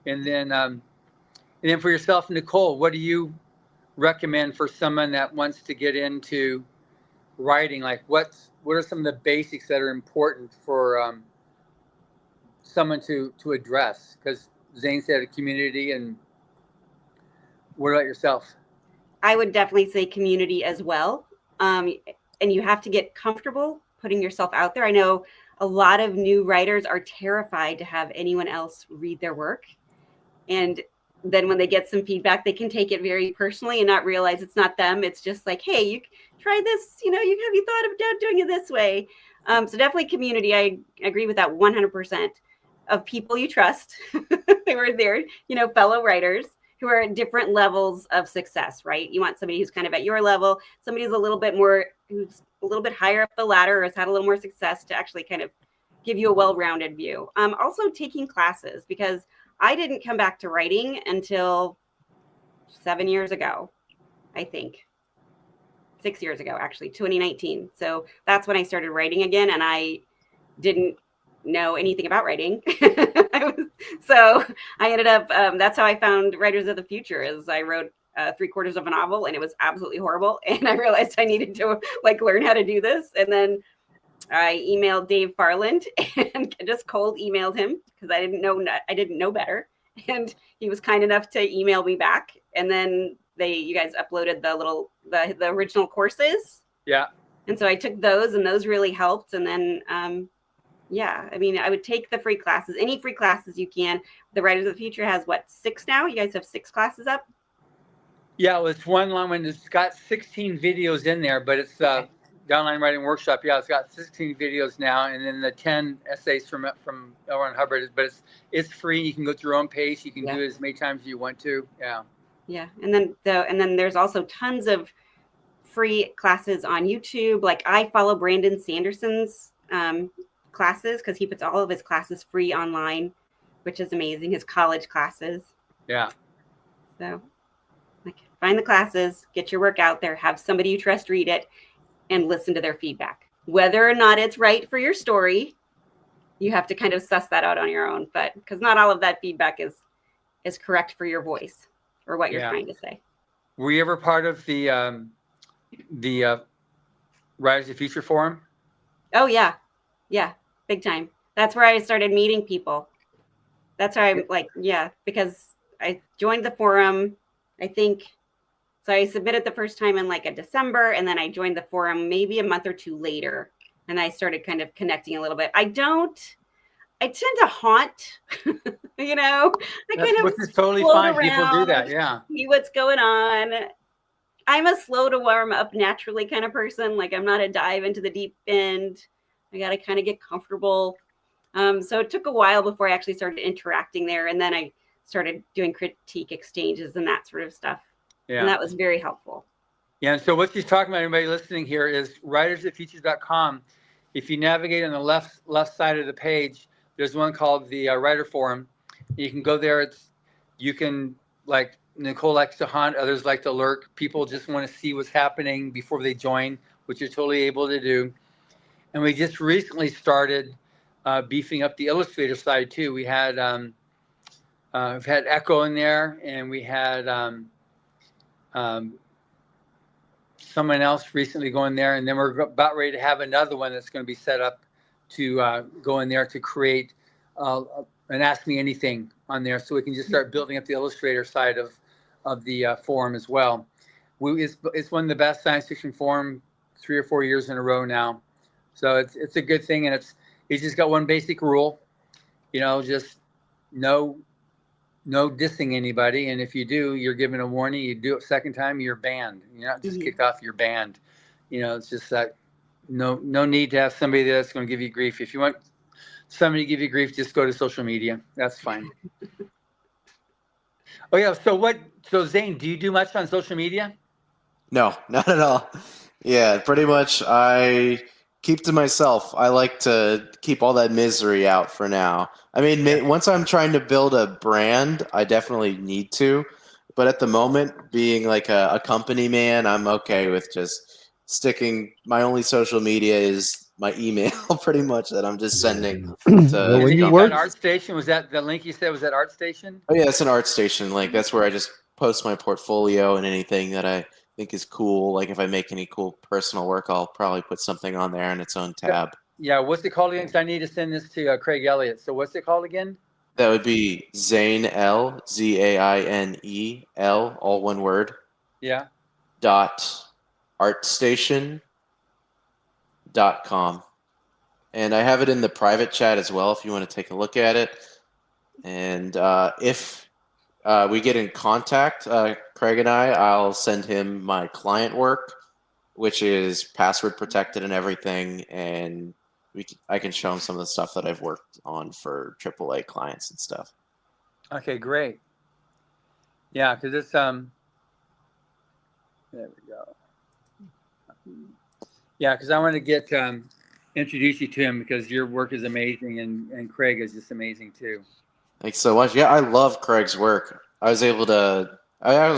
and then for yourself, Nicole, what do you recommend for someone that wants to get into writing? Like what are some of the basics that are important for someone to address? Because Zaine said a community, and what about yourself?
I would definitely say community as well. And you have to get comfortable putting yourself out there. I know a lot of new writers are terrified to have anyone else read their work. And then when they get some feedback, they can take it very personally and not realize it's not them. It's just like, hey, you try this, have you thought about doing it this way? So definitely community. I agree with that 100%, of people you trust who are there, fellow writers who are at different levels of success, right? You want somebody who's kind of at your level, somebody who's a little bit higher up the ladder or has had a little more success to actually kind of give you a well-rounded view. Also taking classes, because I didn't come back to writing until 7 years ago, I think. 6 years ago, actually, 2019. So that's when I started writing again, and I didn't know anything about writing. So I ended up, that's how I found Writers of the Future, is I wrote 3/4 of a novel, and it was absolutely horrible. And I realized I needed to learn how to do this. And then I emailed Dave Farland and just cold emailed him because I didn't know better. And he was kind enough to email me back. And then you guys uploaded the original courses.
Yeah.
And so I took those, and those really helped. And then, I would take the free classes, any free classes you can. The Writers of the Future has 6 now? You guys have 6 classes up?
Yeah, well, it's one long one. It's got 16 videos in there, but it's the online writing workshop. Yeah, it's got 16 videos now, and then the 10 essays from L. Ron Hubbard. But it's free. You can go at your own pace. You can do it as many times as you want to. Yeah. Yeah, and then there's also tons of free classes on YouTube. Like I follow Brandon Sanderson's classes because he puts all of his classes free online, which is amazing. His college classes. Yeah.
So, find the classes, get your work out there, have somebody you trust read it, and listen to their feedback. Whether or not it's right for your story, you have to kind of suss that out on your own. But because not all of that feedback is correct for your voice or what you're trying to say.
Were you ever part of the Writers of the Future forum?
Oh yeah, big time. That's where I started meeting people. That's where because I joined the forum, I think. So I submitted the first time in a December, and then I joined the forum maybe a month or 2 later, and I started kind of connecting a little bit. I tend to haunt, I kind of
which is totally fine.
Around,
people do that, yeah.
See what's going on. I'm a slow to warm up naturally kind of person. Like I'm not a dive into the deep end. I got to kind of get comfortable. So it took a while before I actually started interacting there. And then I started doing critique exchanges and that sort of stuff.
Yeah.
And that was very helpful.
Yeah. And so what she's talking about, everybody listening here, is writersthatteaches.com. If you navigate on the left side of the page, there's one called the Writer Forum. You can go there. You can, like Nicole likes to hunt, others like to lurk. People just want to see what's happening before they join, which you're totally able to do. And we just recently started beefing up the Illustrator side too. We've had Echo in there, and we had someone else recently go in there, and then we're about ready to have another one that's going to be set up to go in there to create an Ask Me Anything on there, so we can just start building up the Illustrator side of the forum as well. It's one of the best science fiction forum 3 or 4 years in a row now, so it's a good thing. And it's just got one basic rule, just no dissing anybody, and if you do, you're given a warning. You do it second time, you're banned. You're not just kicked off, you're banned. It's just that no need to have somebody that's going to give you grief. If you want somebody to give you grief, just go to social media. That's fine. Oh yeah. So Zaine, do you do much on social media?
No, not at all. Yeah, pretty much I keep to myself. I like to keep all that misery out for now. I mean, once I'm trying to build a brand, I definitely need to. But at the moment, being like a company man, I'm okay with just sticking. My only social media is my email, pretty much, that I'm just sending to.
When you
At
work,
ArtStation, was that the link you said was at ArtStation?
Oh yeah, it's an ArtStation link. That's where I just post my portfolio and anything that I think is cool. Like if I make any cool personal work, I'll probably put something on there in its own tab.
Yeah, what's it called again? 'Cause I need to send this to Craig Elliott. So what's it called again?
That would be Zaine L, Zainel, all one word.
Yeah.
.artstation.com. And I have it in the private chat as well if you want to take a look at it. And if we get in contact, Craig and I'll send him my client work, which is password protected and everything. And I can show him some of the stuff that I've worked on for AAA clients and stuff.
Okay, great. Yeah, because it's there we go. Yeah, because I want to get introduce you to him because your work is amazing, and Craig is just amazing too.
Thanks so much. Yeah, I love Craig's work. I was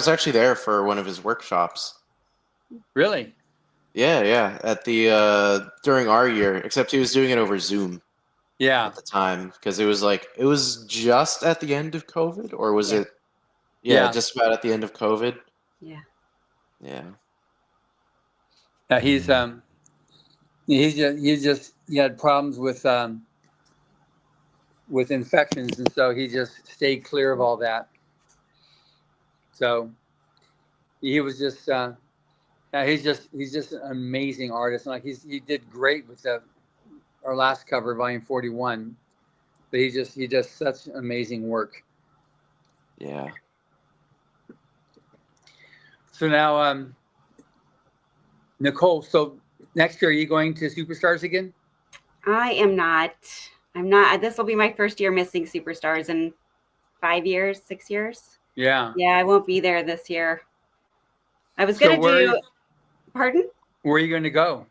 actually there for one of his workshops.
Really?
Yeah. At the during our year, except he was doing it over Zoom.
Yeah.
At the time, because it was just at the end of COVID, or was it?
Yeah,
just about at the end of COVID.
Yeah.
Yeah.
He had problems with infections, and so he just stayed clear of all that. So he was just he's just an amazing artist, and like he did great with our last cover, volume 41. But he does such amazing work.
Yeah.
So now, Nicole, so next year, are you going to Superstars again?
I am not. I'm not. This will be my first year missing Superstars in 5 years, 6 years.
Yeah.
Yeah, I won't be there this year. I was going to do. Pardon?
Where are you going to go?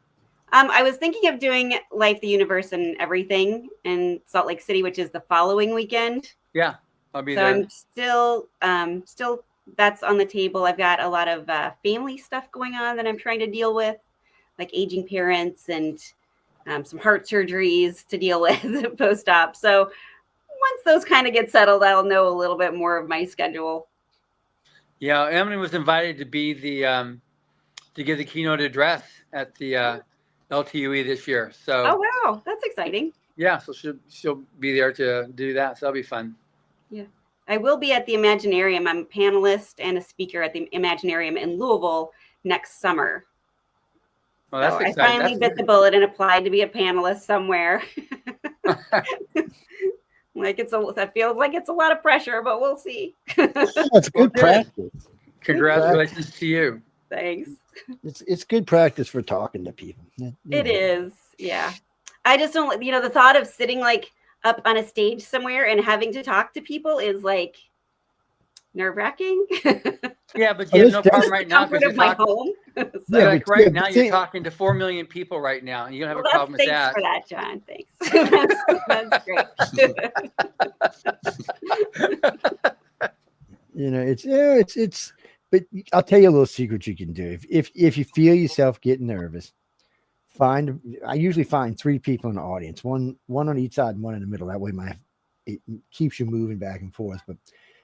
I was thinking of doing Life, the Universe, and Everything in Salt Lake City, which is the following weekend.
Yeah, I'll be there.
So I'm still that's on the table. I've got a lot of family stuff going on that I'm trying to deal with, like aging parents and some heart surgeries to deal with post-op. So once those kind of get settled, I'll know a little bit more of my schedule.
Yeah, Emily was invited to be to give the keynote address at the LTUE this year. So
oh wow, that's exciting.
Yeah, so she'll be there to do that. So that'll be fun.
Yeah. I will be at the Imaginarium. I'm a panelist and a speaker at the Imaginarium in Louisville next summer.
Oh, that's
so
exciting.
I finally bit the bullet and applied to be a panelist somewhere. That feels like it's a lot of pressure, but we'll see.
That's good practice.
Congratulations to you.
Thanks.
It's good practice for talking to people.
It is. Yeah. I just don't, the thought of sitting like up on a stage somewhere and having to talk to people is like nerve-wracking.
Yeah, but you have no problem right now
Comfort
because
of
you're
my
talking.
home.
So,
Yeah,
like
but-
right
yeah,
now,
but
you're
see-
talking to 4 million people right now, and you don't have
Well,
a problem with
thanks
that.
for that, John. Thanks. That's great.
it's but I'll tell you a little secret you can do. If you feel yourself getting nervous, I usually find 3 people in the audience, one on each side and one in the middle. That way it keeps you moving back and forth. But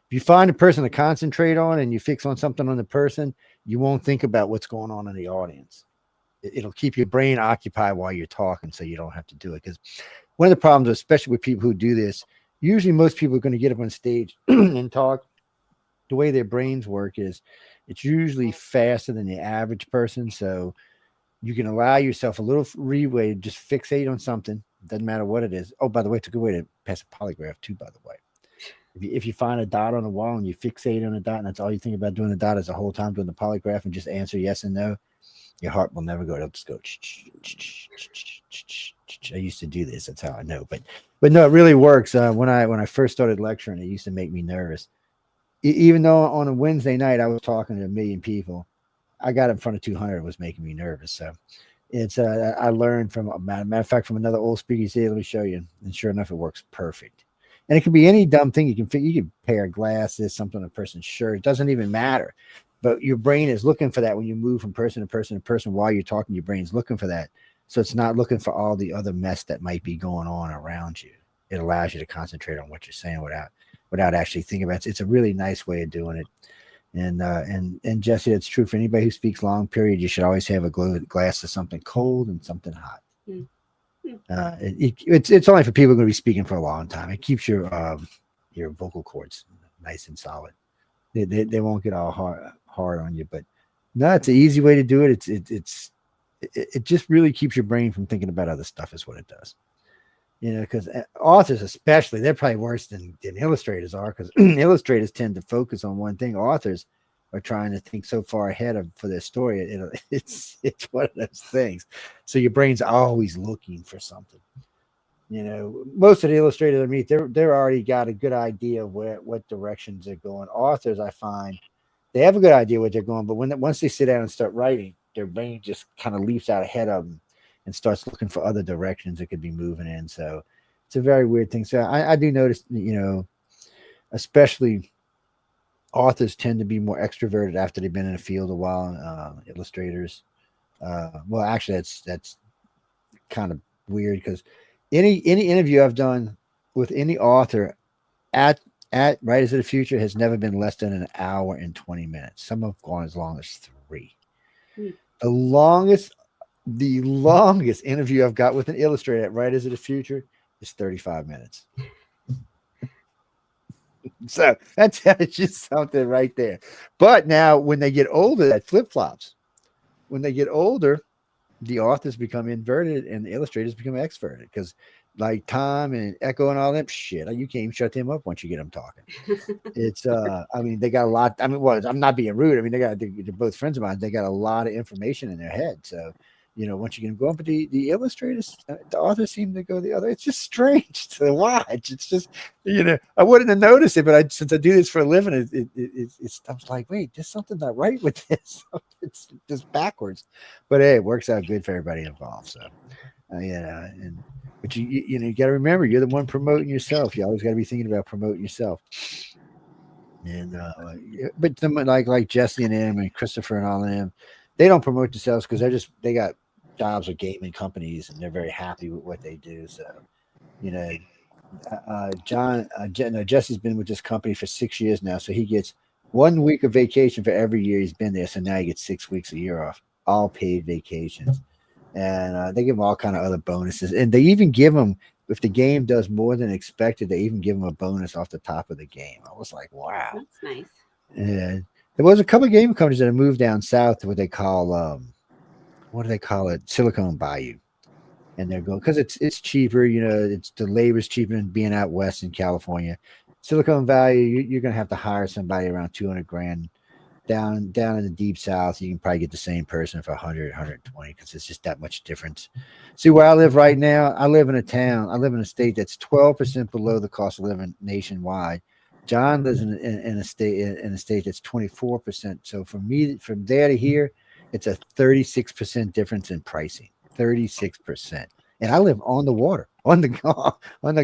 if you find a person to concentrate on and you fix on something on the person, you won't think about what's going on in the audience. It'll keep your brain occupied while you're talking, so you don't have to do it. Because one of the problems, especially with people who do this, usually most people are going to get up on stage and talk. The way their brains work is it's usually faster than the average person. So you can allow yourself a little leeway to just fixate on something. Doesn't matter what it is. Oh, by the way, it's a good way to pass a polygraph too, by the way. If you find a dot on the wall and you fixate on a dot and that's all you think about doing the dot is the whole time doing the polygraph and just answer yes and no, your heart will never go. It'll just go. I used to do this. That's how I know. But no, it really works. When I first started lecturing, it used to make me nervous. Even though on a Wednesday night I was talking to 1 million people, I got in front of 200. It was making me nervous. So it's I learned from a matter of fact from another old speaker. He said, "Let me show you," and sure enough, it works perfect. And it can be any dumb thing you can pair glasses, something on a person's shirt. It doesn't even matter. But your brain is looking for that when you move from person to person to person while you're talking. Your brain's looking for that, so it's not looking for all the other mess that might be going on around you. It allows you to concentrate on what you're saying without actually thinking about it. It's a really nice way of doing it. And Jesse, it's true for anybody who speaks long period. You should always have a glass of something cold and something hot. It's only for people who are going to be speaking for a long time. It keeps your vocal cords nice and solid. They won't get all hard on you. But no, it's an easy way to do it. It just really keeps your brain from thinking about other stuff. Is what it does. Because authors especially, they're probably worse than illustrators are, because illustrators tend to focus on one thing. Authors are trying to think so far ahead for their story. It's one of those things. So your brain's always looking for something. Most of the illustrators I meet, they're already got a good idea of what directions they're going. Authors, I find, they have a good idea what they're going, but once they sit down and start writing, their brain just kind of leaps out ahead of them and starts looking for other directions it could be moving in. So it's a very weird thing. So I do notice, especially authors tend to be more extroverted after they've been in the field a while. Illustrators, well, actually, that's kind of weird, because any interview I've done with any author at Writers of the Future has never been less than an hour and 20 minutes. Some have gone as long as 3. The longest interview I've got with an illustrator at Writers of the Future is 35 minutes. So that's just something right there. But now when they get older, that flip-flops. When they get older, the authors become inverted and the illustrators become extroverted, because like Tom and Echo and all them shit, you can't even shut them up once you get them talking. It's they got a lot. I'm not being rude. They're both friends of mine. They got a lot of information in their head. So once you can go up, but the illustrators, the authors seem to go the other. It's just strange to watch. It's just, I wouldn't have noticed it, but since I do this for a living, it's I was like, wait, there's something not right with this. It's just backwards. But hey, it works out good for everybody involved. So, but you got to remember, you're the one promoting yourself. You always got to be thinking about promoting yourself. And but someone like Jesse and them and Christopher and all of them, they don't promote themselves because they got jobs with gaming companies and they're very happy with what they do. So, Jesse's been with this company for 6 years now. So he gets 1 week of vacation for every year he's been there. So now he gets 6 weeks a year off, all paid vacations. And they give him all kind of other bonuses. And they even give him, if the game does more than expected, they even give him a bonus off the top of the game. I was like, wow.
That's nice.
And there was a couple of game companies that have moved down south to what they call, what do they call it? Silicon Bayou. And they're going, because it's cheaper, it's the labor's cheaper than being out west in California. Silicon Valley, you're going to have to hire somebody around $200,000 Down in the deep south, you can probably get the same person for 100, 120 because it's just that much difference. See, where I live right now, I live in a state that's 12% below the cost of living nationwide. John lives in a state that's 24%. So from there to here, it's a 36% difference in pricing. 36%. And I live on the water, on the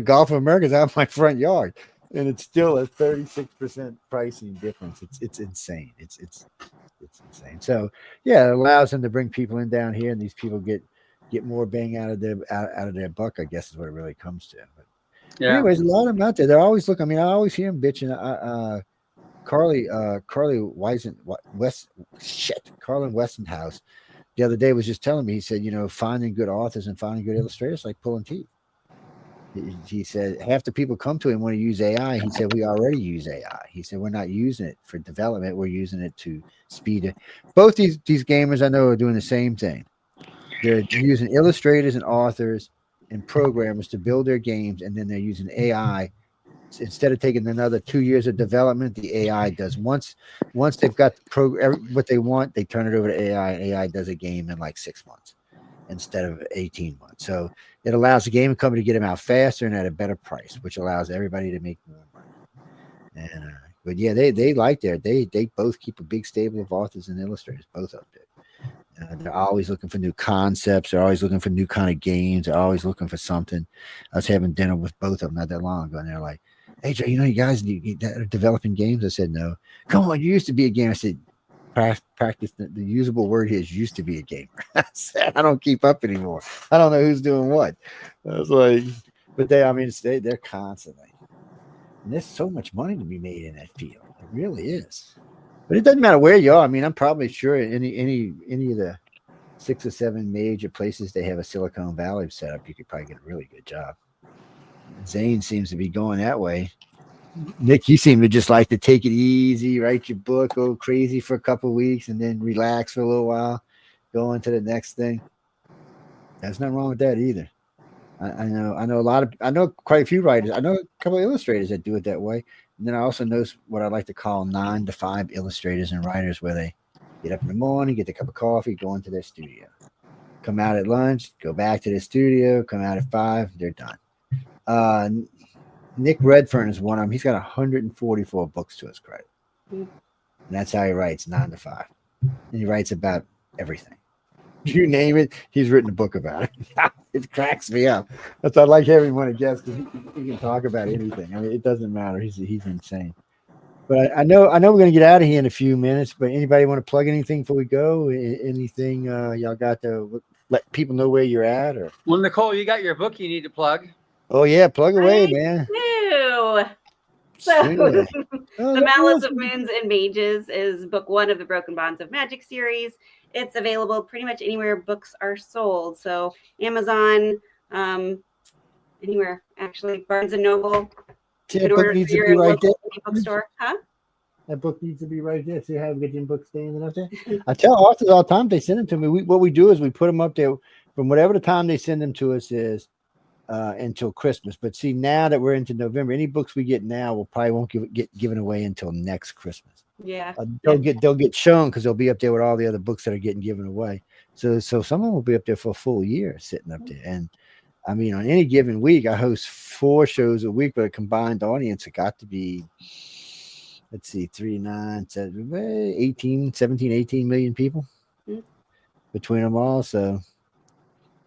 Gulf of America, out of my front yard. And it's still a 36% pricing difference. It's insane. It's insane. So yeah, it allows them to bring people in down here, and these people get more bang out of their buck, I guess is what it really comes to. But anyways, a lot of them out there. They're always looking. I mean, I always hear them bitching. Carly Carlin Westonhouse the other day was just telling me, he said, finding good authors and finding good illustrators like pulling teeth. He said half the people come to him want to use AI. He said we already use AI. He said we're not using it for development. We're using it to speed it. Both these gamers I know are doing the same thing. They're using illustrators and authors and programmers to build their games, and then they're using AI. Instead of taking another 2 years of development, the AI does once they've got what they want, they turn it over to AI, and AI does a game in like 6 months instead of 18 months. So it allows the game company to get them out faster and at a better price, which allows everybody to make more money. And but yeah, they like that. They both keep a big stable of authors and illustrators, both of them. They're always looking for new concepts. They're always looking for new kind of games. They're always looking for something. I was having dinner with both of them not that long ago, and they're like, "Hey, Joe, you guys are developing games?" I said, "No." "Come on, you used to be a gamer." I said, "Practice." The usable word here is "used to be a gamer." I said, "I don't keep up anymore. I don't know who's doing what." I was like, but they're constantly. And there's so much money to be made in that field. It really is. But it doesn't matter where you are. I mean, I'm probably sure any of the 6 or 7 major places they have a Silicon Valley set up, you could probably get a really good job. Zaine seems to be going that way. Nick, you seem to just like to take it easy, write your book, go crazy for a couple of weeks, and then relax for a little while, go on to the next thing. There's nothing wrong with that either. I know quite a few writers. I know a couple of illustrators that do it that way. And then I also know what I like to call 9 to 5 illustrators and writers, where they get up in the morning, get a cup of coffee, go into their studio, come out at lunch, go back to their studio, come out at 5, they're done. Nick Redfern is one of them. He's got 144 books to his credit. And that's how he writes, 9 to 5. And he writes about everything. You name it, he's written a book about it. It cracks me up. That's I like having one of guests because he can talk about anything. I mean, it doesn't matter. He's insane. But I know we're going to get out of here in a few minutes. But anybody want to plug anything before we go? Anything y'all got to let people know where you're at? Or
well, Nicole, you got your book you need to plug.
Oh yeah, plug away, man.
So The Malice of Moons and Mages is book 1 of the Broken Bonds of Magic series. It's available pretty much anywhere books are sold. So Amazon, anywhere actually, Barnes and Noble.
Yeah, that book needs to be right there.
Bookstore, huh?
That book needs to be right there. See how we get your book standing up there? I tell authors all the time, they send them to me. What we do is we put them up there from whatever the time they send them to us is until Christmas. But see, now that we're into November, any books we get now will probably won't get given away until next Christmas.
Yeah,
they'll get shown because they'll be up there with all the other books that are getting given away. So some of them will be up there for a full year sitting up there. And I mean, on any given week, I host 4 shows a week, but a combined audience, it got to be, let's see, 3, 9, 17, 18 million people between them all. So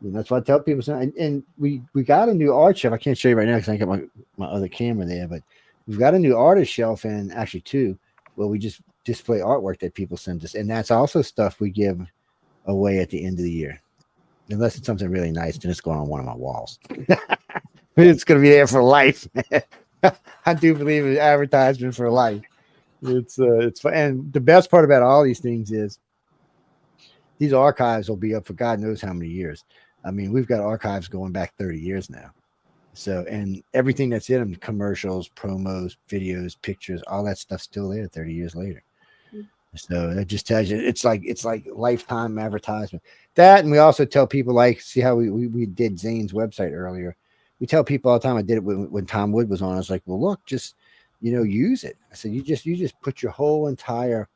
that's why I tell people. And we got a new art shelf. I can't show you right now because I got my other camera there, but we've got a new artist shelf, and actually 2, where we just display artwork that people send us. And that's also stuff we give away at the end of the year. Unless it's something really nice, then it's going on one of my walls. It's going to be there for life. I do believe in advertisement for life. It's fun. And the best part about all these things is these archives will be up for God knows how many years. I mean, we've got archives going back 30 years now. So, and everything that's in them, commercials, promos, videos, pictures, all that stuff's still there 30 years later. So that just tells you it's like lifetime advertisement. That, and we also tell people, like, see how we did Zaine's website earlier. We tell people all the time. I did it when Tom Wood was on. I was like, well, look, just use it. I said, you just put your whole entire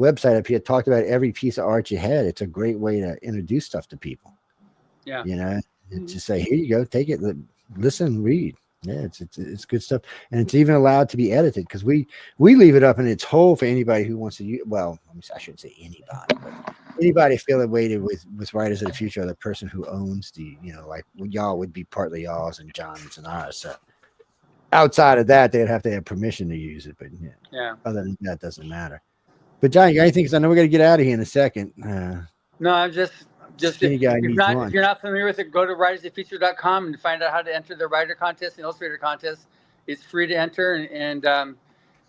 website up here talked about every piece of art you had. It's a great way to introduce stuff to people.
Yeah.
You know, and to say, here you go, take it, listen, read. Yeah, it's good stuff, and it's even allowed to be edited because we leave it up in its whole for anybody who wants to use. Well, I shouldn't say anybody, but anybody affiliated with Writers of the Future, or the person who owns the, like y'all would be partly y'all's and John's and ours. So outside of that, they'd have to have permission to use it. But yeah. Other than that, doesn't matter. But John, you got anything? Because I know we got to get out of here in a second.
No, I'm just if you're not familiar with it, go to writersofthefuture.com and find out how to enter the writer contest and illustrator contest. It's free to enter, and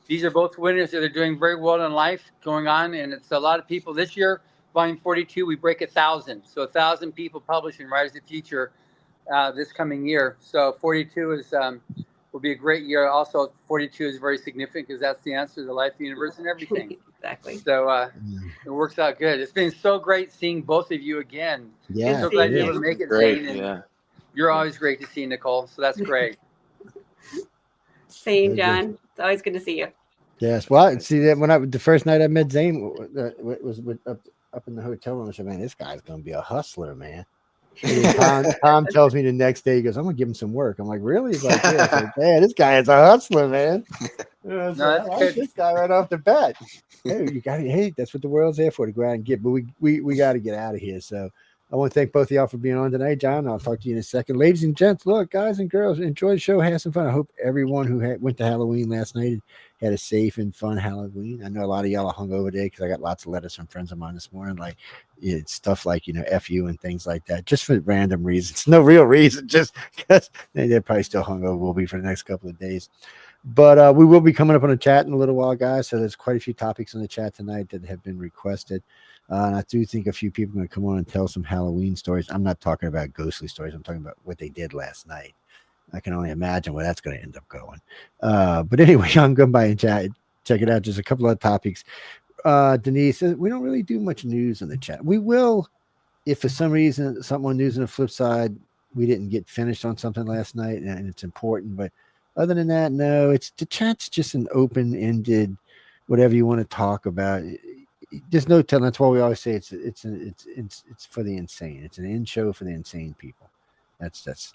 these are both winners that are doing very well in life going on, and it's a lot of people. This year, volume 42, we break 1,000. So 1,000 people published in Writers of the Future this coming year. So 42 is will be a great year. Also, 42 is very significant because that's the answer to the life, the universe, and everything.
Exactly.
So it works out good. It's been so great seeing both of you again.
Yeah,
so glad you're able to make it,
great.
Zaine. And you're always great to see, Nicole. So that's great.
Same, John. It's always good to see you.
Yes. Well, see that the first night I met Zaine was up in the hotel room. I said, man, this guy's going to be a hustler, man. Tom tells me the next day, he goes, I'm gonna give him some work. I'm like, really? He's like, yeah. Like, man, this guy is a hustler, man. I like this guy right off the bat. Hey, that's what the world's there for, to go out and get. But we got to get out of here. So I want to thank both of y'all for being on tonight. John, I'll talk to you in a second. Ladies and gents, look, guys and girls, enjoy the show, have some fun. I hope everyone who went to Halloween last night had a safe and fun Halloween. I know a lot of y'all are hungover today because I got lots of letters from friends of mine this morning, like stuff like, F you and things like that, just for random reasons. No real reason, just because they're probably still hungover, will be for the next couple of days. But we will be coming up on a chat in a little while, guys. So there's quite a few topics in the chat tonight that have been requested. And I do think a few people are going to come on and tell some Halloween stories. I'm not talking about ghostly stories. I'm talking about what they did last night. I can only imagine where that's going to end up going. But anyway, I'm going by and check it out. Just a couple of topics. Denise, we don't really do much news in the chat. We will, if for some reason, something news on the flip side, we didn't get finished on something last night and it's important. But other than that, no, the chat's just an open-ended, whatever you want to talk about. There's no telling. That's why we always say it's for the insane. It's an in show for the insane people. It's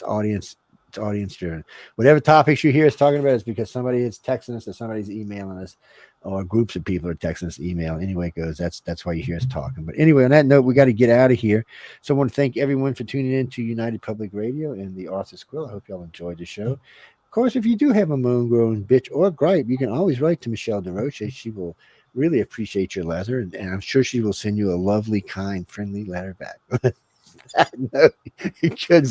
audience driven. Whatever topics you hear us talking about is because somebody is texting us or somebody's emailing us, or groups of people are texting us, email. Anyway it goes. That's why you hear us talking. But anyway, on that note, we got to get out of here. So I want to thank everyone for tuning in to United Public Radio and the Arthur's Quill. I hope y'all enjoyed the show. Of course, if you do have a moan, groan, bitch, or gripe, you can always write to Michelle DeRoche. She will really appreciate your letter, and I'm sure she will send you a lovely, kind, friendly letter back. No, goodbye.